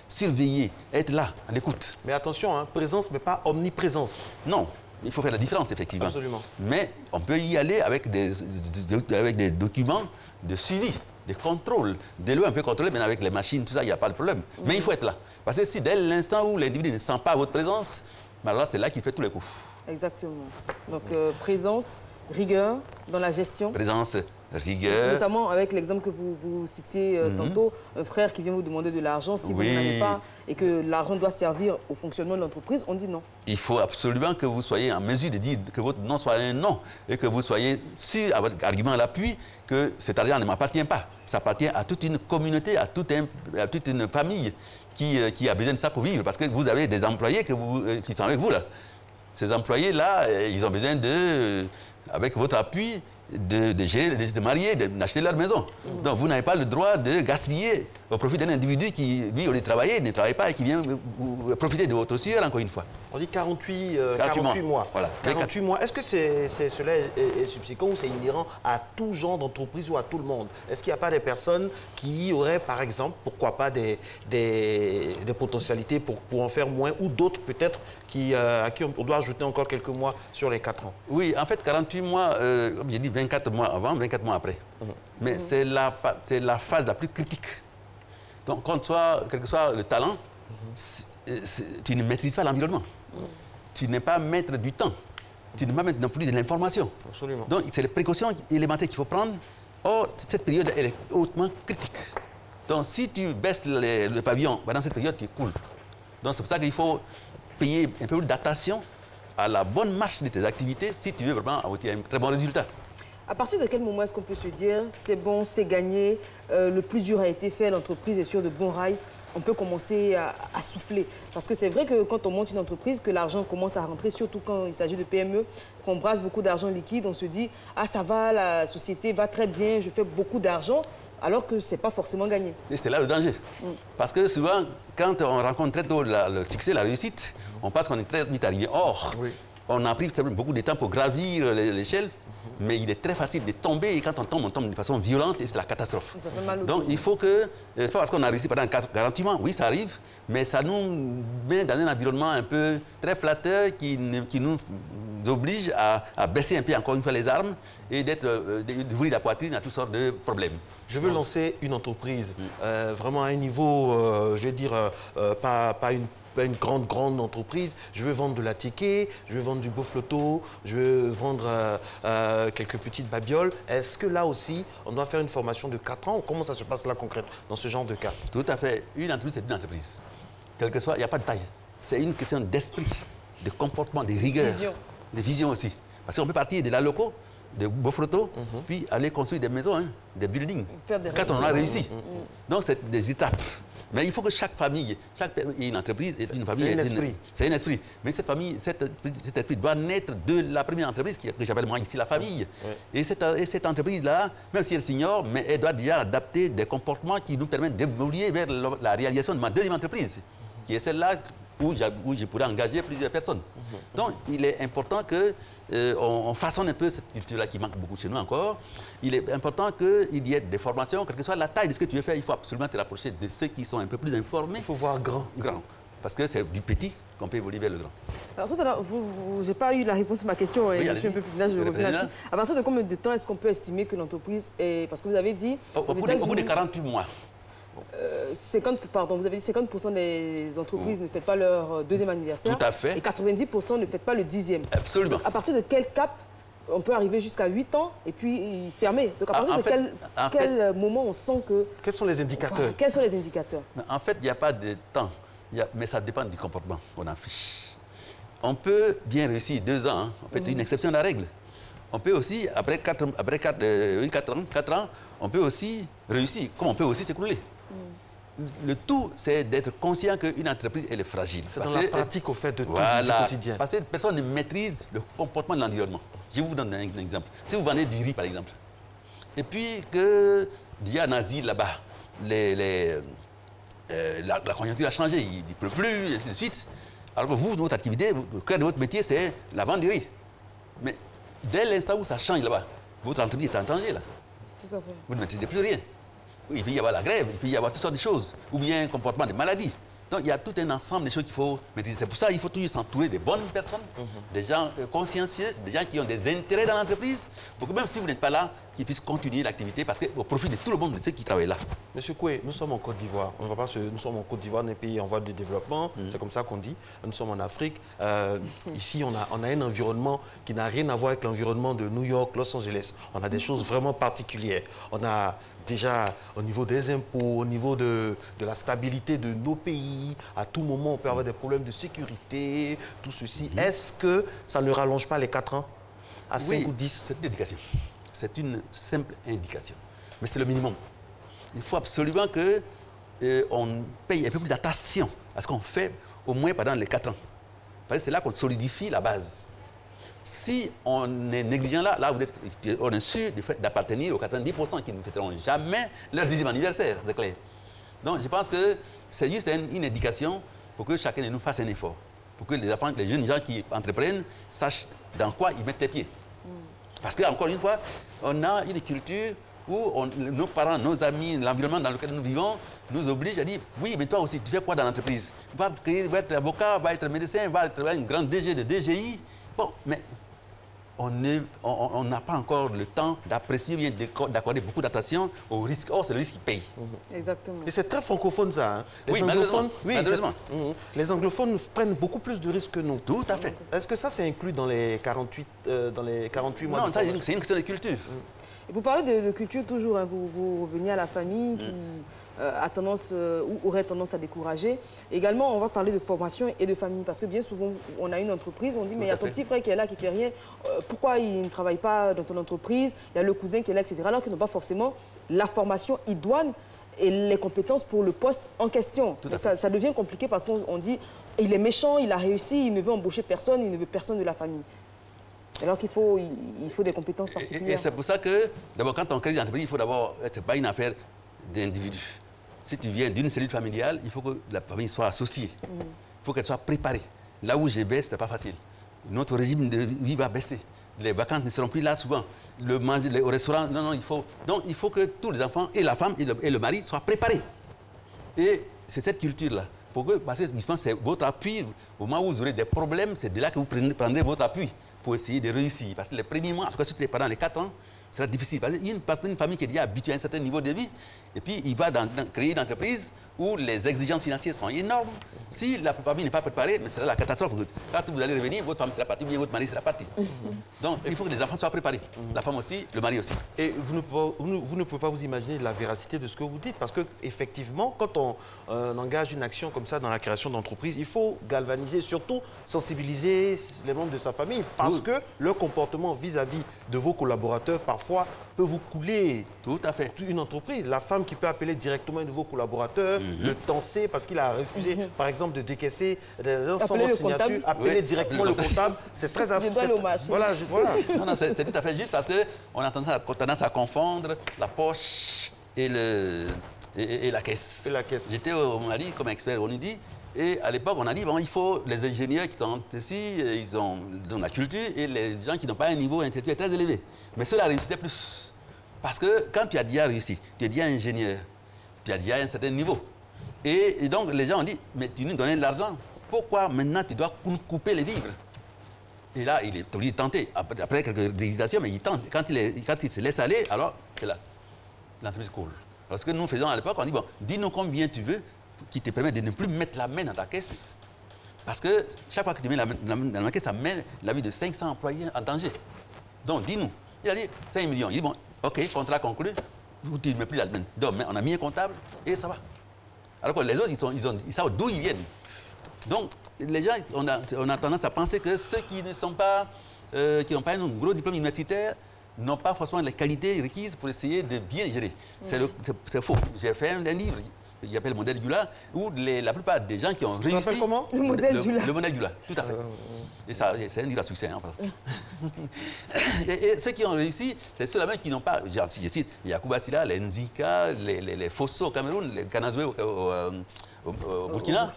Speaker 27: surveiller, être là, à l'écoute.
Speaker 2: Mais attention, hein, présence, mais pas omniprésence.
Speaker 27: Non, il faut faire la différence, effectivement.
Speaker 2: Absolument.
Speaker 27: Mais on peut y aller avec des documents de suivi, de contrôle. De loin, on peut contrôler, mais avec les machines, tout ça, il n'y a pas de problème. Oui. Mais il faut être là. Parce que si dès l'instant où l'individu ne sent pas votre présence, alors c'est là qu'il fait tous les coups.
Speaker 1: Exactement. Donc, présence, rigueur dans la gestion.
Speaker 27: Présence, rigueur.
Speaker 1: Notamment avec l'exemple que vous citiez tantôt, un frère qui vient vous demander de l'argent, si vous n'en avez pas et que l'argent doit servir au fonctionnement de l'entreprise, on dit non.
Speaker 27: Il faut absolument que vous soyez en mesure de dire que votre non soit un non et que vous soyez sûr, à votre argument à l'appui, que cet argent ne m'appartient pas. Ça appartient à toute une communauté, à toute une famille qui a besoin de ça pour vivre. Parce que vous avez des employés qui sont avec vous là. Ces employés-là, ils ont besoin avec votre appui, de gérer, de se marier, d'acheter leur maison. Donc vous n'avez pas le droit de gaspiller au profit d'un individu qui, lui, au lieu de travailler, ne travaille pas et qui vient profiter de votre sueur, encore une fois.
Speaker 2: On dit 48 mois.
Speaker 27: Voilà.
Speaker 2: 48 mois. Est-ce que cela est subséquent ou c'est inhérent à tout genre d'entreprise ou à tout le monde? Est-ce qu'il n'y a pas des personnes qui auraient, par exemple, pourquoi pas des potentialités pour en faire moins ou d'autres peut-être à qui on doit ajouter encore quelques mois sur les 4 ans?
Speaker 27: Oui, en fait, 48 mois, comme j'ai dit, 24 mois avant, 24 mois après. Mais c'est la phase la plus critique. Donc, quel que soit le talent, tu ne maîtrises pas l'environnement. Tu n'es pas maître du temps. Tu n'es pas maître non plus de l'information.
Speaker 2: Absolument.
Speaker 27: Donc, c'est les précautions élémentaires qu'il faut prendre. Or, cette période, elle est hautement critique. Donc, si tu baisses le pavillon, dans cette période, tu coules. Donc, c'est pour ça qu'il faut payer un peu d'attention à la bonne marche de tes activités si tu veux vraiment avoir un très bon résultat.
Speaker 1: À partir de quel moment est-ce qu'on peut se dire c'est bon, c'est gagné, le plus dur a été fait, l'entreprise est sur de bons rails on peut commencer à souffler. Parce que c'est vrai que quand on monte une entreprise, que l'argent commence à rentrer, surtout quand il s'agit de PME, qu'on brasse beaucoup d'argent liquide, on se dit « Ah, ça va, la société va très bien, je fais beaucoup d'argent », alors que ce n'est pas forcément gagné.
Speaker 27: Et c'est là le danger. Parce que souvent, quand on rencontre très tôt le succès, la réussite, on pense qu'on est très vite arrivé. Or, on a pris beaucoup de temps pour gravir l'échelle. Mais il est très facile de tomber et quand on tombe de façon violente et c'est la catastrophe.
Speaker 1: Ça fait mal au
Speaker 27: Donc il faut que, c'est pas parce qu'on a réussi pendant 48 mois, oui ça arrive, mais ça nous met dans un environnement un peu très flatteur qui nous oblige à baisser un peu encore une fois les armes et d'ouvrir la poitrine à toutes sortes de problèmes.
Speaker 2: Je veux lancer une entreprise vraiment à un niveau, je vais dire, pas une grande entreprise. Je veux vendre de la ticket, je veux vendre du beau flotto, je veux vendre quelques petites babioles. Est-ce que là aussi, on doit faire une formation de 4 ans? Comment ça se passe là concrètement dans ce genre de cas?
Speaker 27: Tout à fait. Une entreprise, c'est une entreprise. Quel que soit, il n'y a pas de taille. C'est une question d'esprit, de comportement, de rigueur, de vision aussi. Parce qu'on peut partir de la loco, de beaux flottos, puis aller construire des maisons, des buildings. Quand on a réussi. Donc, c'est des étapes. Mais il faut que chaque famille, une entreprise est une famille. C'est un esprit. Mais cette famille, cet esprit doit naître de la première entreprise que j'appelle moi ici la famille. Et cette entreprise-là, même si elle s'ignore, mais elle doit déjà adapter des comportements qui nous permettent d'évoluer vers la réalisation de ma deuxième entreprise, qui est celle-là où je pourrais engager plusieurs personnes. Donc, il est important qu'on façonne un peu cette culture-là qui manque beaucoup chez nous encore. Il est important qu'il y ait des formations, quelle que soit la taille de ce que tu veux faire, il faut absolument te rapprocher de ceux qui sont un peu plus informés. Il
Speaker 2: faut voir grand.
Speaker 27: Parce que c'est du petit qu'on peut évoluer vers le grand.
Speaker 1: Alors tout à l'heure, je n'ai pas eu la réponse à ma question et je suis un peu plus là, je reviens là-dessus. À partir de combien de temps est-ce qu'on peut estimer que l'entreprise est... Parce que vous avez dit...
Speaker 27: Au bout de 48 mois.
Speaker 1: 50% des entreprises ne fêtent pas leur deuxième anniversaire.
Speaker 27: Tout à fait.
Speaker 1: Et 90% ne fêtent pas le 10e.
Speaker 27: Absolument.
Speaker 1: Donc, à partir de quel cap on peut arriver jusqu'à 8 ans et puis fermer? Donc à partir de quel moment on sent que...
Speaker 2: Quels sont les indicateurs?
Speaker 1: Voilà, quels sont les indicateurs?
Speaker 27: En fait, il n'y a pas de temps, mais ça dépend du comportement qu'on affiche. On peut bien réussir 2 ans, on peut être une exception à la règle. On peut aussi, après 4 ans, on peut aussi réussir, comme on peut aussi s'écrouler. Le tout, c'est d'être conscient qu'une entreprise, elle est fragile.
Speaker 2: C'est dans la pratique, au fait, de tout du quotidien.
Speaker 27: Parce que personne ne maîtrise le comportement de l'environnement. Je vous donne un exemple. Si vous vendez du riz, par exemple, et puis que d'il y a un asile là-bas, la conjoncture a changé, il ne pleut plus, et ainsi de suite. Alors que vous, votre activité, le cœur de votre métier, c'est la vente du riz. Mais dès l'instant où ça change là-bas, votre entreprise est en danger, là.
Speaker 1: Tout à fait.
Speaker 27: Vous ne maîtrisez plus rien. Il peut y avoir la grève, il peut y avoir toutes sortes de choses, ou bien un comportement de maladie. Donc il y a tout un ensemble de choses qu'il faut maîtriser. C'est pour ça qu'il faut toujours s'entourer des bonnes personnes, des gens consciencieux, des gens qui ont des intérêts dans l'entreprise, pour que même si vous n'êtes pas là, qu'ils puissent continuer l'activité, parce qu'au profit de tout le monde, de ceux qui travaillent là.
Speaker 2: Monsieur Koué, nous sommes en Côte d'Ivoire. Nous sommes en Côte d'Ivoire, un pays en voie de développement, c'est comme ça qu'on dit. Nous sommes en Afrique. Ici, on a un environnement qui n'a rien à voir avec l'environnement de New York, Los Angeles. On a des choses vraiment particulières. On a déjà au niveau des impôts, au niveau de la stabilité de nos pays, à tout moment, on peut avoir des problèmes de sécurité, tout ceci. Est-ce que ça ne rallonge pas les 4 ans à 5 ou 10?
Speaker 27: C'est une indication. C'est une simple indication. Mais c'est le minimum. Il faut absolument qu'on paye un peu plus d'attention à ce qu'on fait au moins pendant les 4 ans. Parce que c'est là qu'on solidifie la base. Si on est négligent là, on est sûr d'appartenir aux 90% qui ne fêteront jamais leur 10e anniversaire, c'est clair. Donc je pense que c'est juste une indication pour que chacun de nous fasse un effort. Pour que les jeunes gens qui entreprennent sachent dans quoi ils mettent les pieds. Parce qu'encore une fois, on a une culture où nos parents, nos amis, l'environnement dans lequel nous vivons nous obligent à dire « Oui, mais toi aussi, tu fais quoi dans l'entreprise? Va être avocat, va être médecin, va être un grand DG de DGI. » Bon, mais on n'a pas encore le temps d'apprécier bien, d'accorder beaucoup d'attention au risque. Or, c'est le risque qui paye.
Speaker 1: Exactement.
Speaker 2: Et c'est très francophone, ça. Hein.
Speaker 27: Oui, malheureusement.
Speaker 2: Les anglophones prennent beaucoup plus de risques que nous.
Speaker 27: Tout à fait.
Speaker 2: Est-ce que ça, c'est inclus dans les 48 mois?
Speaker 27: Non, c'est une question de culture.
Speaker 1: Et vous parlez de culture toujours, hein. Vous revenez à la famille qui a tendance ou aurait tendance à décourager. Également, on va parler de formation et de famille parce que bien souvent, on a une entreprise, on dit mais il y a ton petit frère qui est là, qui ne fait rien. Pourquoi il ne travaille pas dans ton entreprise? Il y a le cousin qui est là, etc. Alors qu'ils n'ont pas forcément la formation idoine les compétences pour le poste en question. Ça devient compliqué parce qu'on dit il est méchant, il a réussi, il ne veut embaucher personne, il ne veut personne de la famille. Alors qu'il faut, des compétences particulières.
Speaker 27: Et c'est pour ça que, d'abord, quand on crée des entreprises, il faut d'abord, ce n'est pas une affaire d'individu. Si tu viens d'une cellule familiale, il faut que la famille soit associée. Il faut qu'elle soit préparée. Là où je vais, ce n'est pas facile. Notre régime de vie va baisser. Les vacances ne seront plus là souvent. Le manger au restaurant, non, il faut. Donc, il faut que tous les enfants, et la femme, et le mari, soient préparés. Et c'est cette culture-là. Parce que justement, c'est votre appui. Au moment où vous aurez des problèmes, c'est de là que vous prendrez votre appui pour essayer de réussir. Parce que les premiers mois, en tout cas, surtout pendant les 4 ans, ce sera difficile. Parce qu'une famille qui est déjà habituée à un certain niveau de vie, et puis il va créer une entreprise où les exigences financières sont énormes. Si la famille n'est pas préparée, mais c'est la catastrophe. Quand vous allez revenir, votre femme sera partie, ou bien votre mari sera parti. Donc il faut que les enfants soient préparés. La femme aussi, le mari aussi.
Speaker 2: Et vous ne pouvez pas vous imaginer la véracité de ce que vous dites. Parce qu'effectivement, quand on engage une action comme ça dans la création d'entreprise, il faut galvaniser, surtout sensibiliser les membres de sa famille. Parce que leur comportement vis-à-vis de vos collaborateurs, parfois, peut vous couler une entreprise. La femme qui peut appeler directement un de vos collaborateurs, le tenser parce qu'il a refusé, par exemple, de décaisser des sans votre signature, appeler directement le comptable, c'est très
Speaker 27: Voilà. Non, c'est tout à fait juste parce qu'on a tendance à confondre la poche et la caisse. J'étais au Mali comme expert, on nous dit. Et à l'époque, on a dit, bon, il faut les ingénieurs qui sont ici, ils ont la culture, et les gens qui n'ont pas un niveau intellectuel très élevé. Mais ceux-là réussissaient plus. Parce que quand tu as déjà réussi, tu es déjà ingénieur, tu as déjà un certain niveau. Et donc, les gens ont dit, mais tu nous donnais de l'argent, pourquoi maintenant tu dois couper les vivres? Et là, il est obligé de tenter. Après quelques hésitations, mais il tente. Quand il se laisse aller, alors, c'est là. L'entreprise coule. Alors, ce que nous faisons à l'époque, on dit, bon, dis-nous combien tu veux, qui te permet de ne plus mettre la main dans ta caisse. Parce que chaque fois que tu mets la main dans la caisse, ça met la vie de 500 employés en danger. Donc, dis-nous. Il a dit 5 millions. Il dit, bon, OK, contrat conclu, tu ne mets plus la main. Donc, on a mis un comptable et ça va. Alors que les autres, ils savent d'où ils viennent. Donc, les gens, on a tendance à penser que ceux qui ne sont pas, qui n'ont pas un gros diplôme universitaire, n'ont pas forcément les qualités requises pour essayer de bien gérer. C'est faux. J'ai fait un livre. Il appelle le modèle Dula, où la plupart des gens qui ont réussi... Ça s'appelle
Speaker 1: comment? Le modèle Dula.
Speaker 27: Le modèle Dula, tout à fait. Et ça, c'est un livre à succès. Hein, et ceux qui ont réussi, c'est ceux-là qui n'ont pas... Je cite Yacouba Silla, les Nzika, les Fosso au Cameroun, les Kanazoué au Burkina.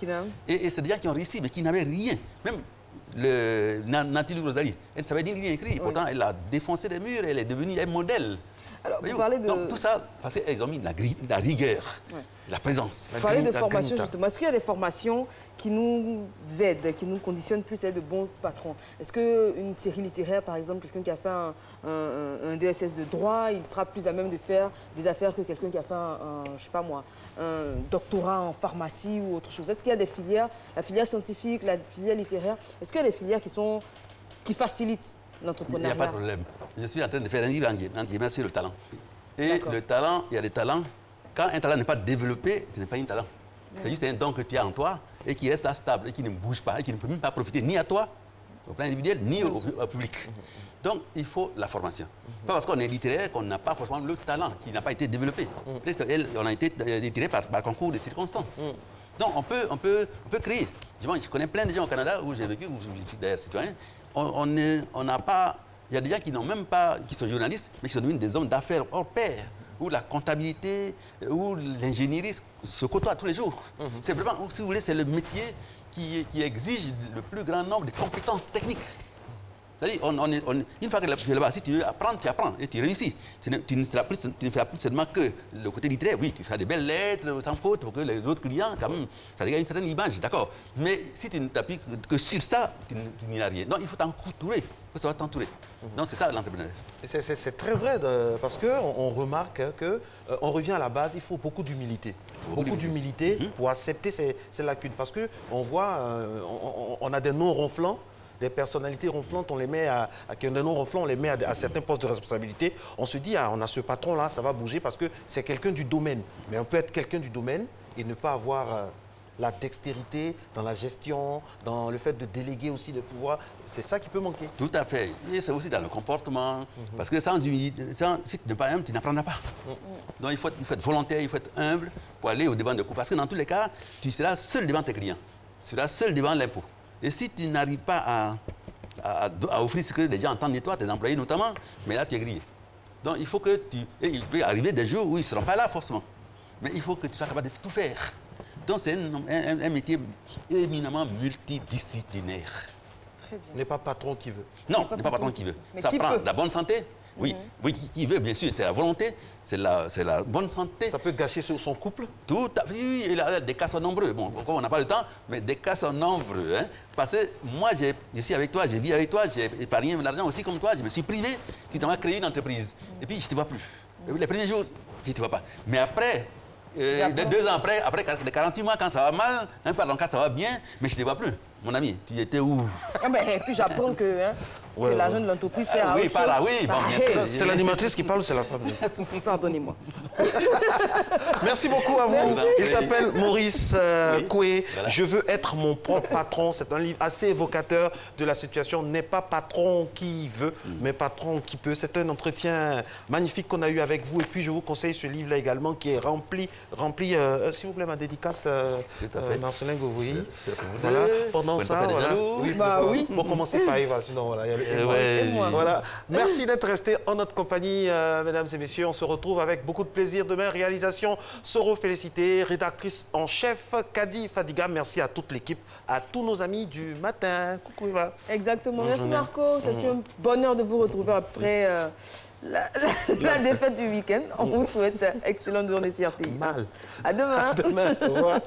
Speaker 27: Et c'est des gens qui ont réussi, mais qui n'avaient rien. Même Nathalie Rosalie, elle ne savait ni lire ni écrire. Pourtant, elle a défoncé des murs, elle est devenue un modèle.
Speaker 1: Alors, vous parlez de...
Speaker 27: Donc, tout ça, parce qu'ils ont mis la rigueur, la présence.
Speaker 1: Vous parlez de formation, justement. Est-ce qu'il y a des formations qui nous aident, qui nous conditionnent plus à être de bons patrons? Est-ce qu'une série littéraire, par exemple, quelqu'un qui a fait un DSS de droit, il sera plus à même de faire des affaires que quelqu'un qui a fait je sais pas moi, un doctorat en pharmacie ou autre chose? Est-ce qu'il y a des filières, la filière scientifique, la filière littéraire, est-ce qu'il y a des filières qui facilitent l'entrepreneuriat?
Speaker 27: Il n'y a pas de problème. Je suis en train de faire un livre en guillemets sur le talent. Et le talent, il y a des talents. Quand un talent n'est pas développé, ce n'est pas un talent. C'est juste un don que tu as en toi et qui reste là stable et qui ne bouge pas et qui ne peut même pas profiter ni à toi, au plan individuel, ni au public. Donc, il faut la formation. Pas parce qu'on est littéraire qu'on n'a pas forcément le talent qui n'a pas été développé. On a été littéraire par concours de circonstances. Donc, on peut créer. Je connais plein de gens au Canada où j'ai vécu, où je suis d'ailleurs citoyen. On n'a pas... Il y a des gens qui n'ont même pas, qui sont journalistes, mais qui sont devenus des hommes d'affaires hors pair, où la comptabilité, où l'ingénierie se côtoient tous les jours. C'est vraiment, si vous voulez, c'est le métier qui exige le plus grand nombre de compétences techniques. C'est-à-dire, une fois que tu es là-bas, si tu veux apprendre, tu apprends et tu réussis. Tu ne feras plus seulement que le côté littéraire. Oui, tu feras des belles lettres sans faute pour que les autres clients, quand même, ça dégage une certaine image, d'accord. Mais si tu ne t'appuies que sur ça, tu n'y as rien. Donc, il faut t'entourer. Il faut savoir t'entourer. Donc, c'est ça l'entrepreneuriat.
Speaker 2: C'est très vrai, parce qu'on remarque qu'on revient à la base, il faut beaucoup d'humilité. Beaucoup d'humilité pour accepter ces lacunes. Parce qu'on voit, on a des noms ronflants, des personnalités ronflantes, on les met des noms ronflants, on les met à certains postes de responsabilité. On se dit, on a ce patron-là, ça va bouger parce que c'est quelqu'un du domaine. Mais on peut être quelqu'un du domaine et ne pas avoir la dextérité dans la gestion, dans le fait de déléguer aussi le pouvoir. C'est ça qui peut manquer.
Speaker 27: Tout à fait. Et c'est aussi dans le comportement. Parce que sans humilité, si tu n'es pas humble, tu n'apprendras pas. Donc il faut être volontaire, il faut être humble pour aller au devant de coups. Parce que dans tous les cas, tu seras seul devant tes clients. Tu seras seul devant l'impôt. Et si tu n'arrives pas à offrir ce que les gens entendent de toi, tes employés notamment, mais là tu es grillé. Donc il faut que tu... Et il peut arriver des jours où ils ne seront pas là forcément. Mais il faut que tu sois capable de tout faire. Donc c'est un métier éminemment multidisciplinaire.
Speaker 2: Très bien. N'est pas patron qui veut.
Speaker 27: Non, n'est pas patron qui veut. Ça prend de la bonne santé. Oui, oui, qui veut, bien sûr. C'est la volonté, c'est la bonne santé.
Speaker 2: Ça peut gâcher son couple?
Speaker 27: Tout à fait, oui. Et là, des cas sont nombreux. Bon, comme on n'a pas le temps, mais des cas sont nombreux. Hein, parce que moi, je suis avec toi, je vis avec toi, j'ai épargné l'argent aussi comme toi, je me suis privé, tu t'en vas créer une entreprise. Et puis, je ne te vois plus. Les premiers jours, je ne te vois pas. Mais après, 2 ans après les 48 mois, quand ça va mal, pardon, quand ça va bien, mais je ne te vois plus. Mon ami, tu étais où?
Speaker 1: Et puis j'apprends que l'argent de l'entreprise sert à autre chose.
Speaker 27: Oui, par là, oui. Bon, bien sûr.
Speaker 2: C'est l'animatrice qui parle ou c'est la femme?
Speaker 1: Pardonnez-moi.
Speaker 2: Merci beaucoup à vous.
Speaker 1: Merci.
Speaker 2: Il s'appelle Maurice Koué. Voilà. Je veux être mon propre patron. C'est un livre assez évocateur de la situation. N'est pas patron qui veut, mais patron qui peut. C'est un entretien magnifique qu'on a eu avec vous. Et puis je vous conseille ce livre-là également qui est rempli s'il vous plaît, ma dédicace, Marcelin Gouvoui. Voilà. Pendant ça, voilà. Oui. Bon, commencez par Eva, sinon voilà. Voilà. Merci d'être restés en notre compagnie, mesdames et messieurs. On se retrouve avec beaucoup de plaisir demain. Réalisation Soro Félicité, rédactrice en chef Kadi Fadiga. Merci à toute l'équipe, à tous nos amis du matin. Coucou Eva.
Speaker 1: Exactement. Merci Marco. Ça fait un bonheur de vous retrouver après la défaite du week-end. On vous souhaite excellente journée sur RTI.
Speaker 2: Mal.
Speaker 1: À demain.
Speaker 2: À demain. Au revoir.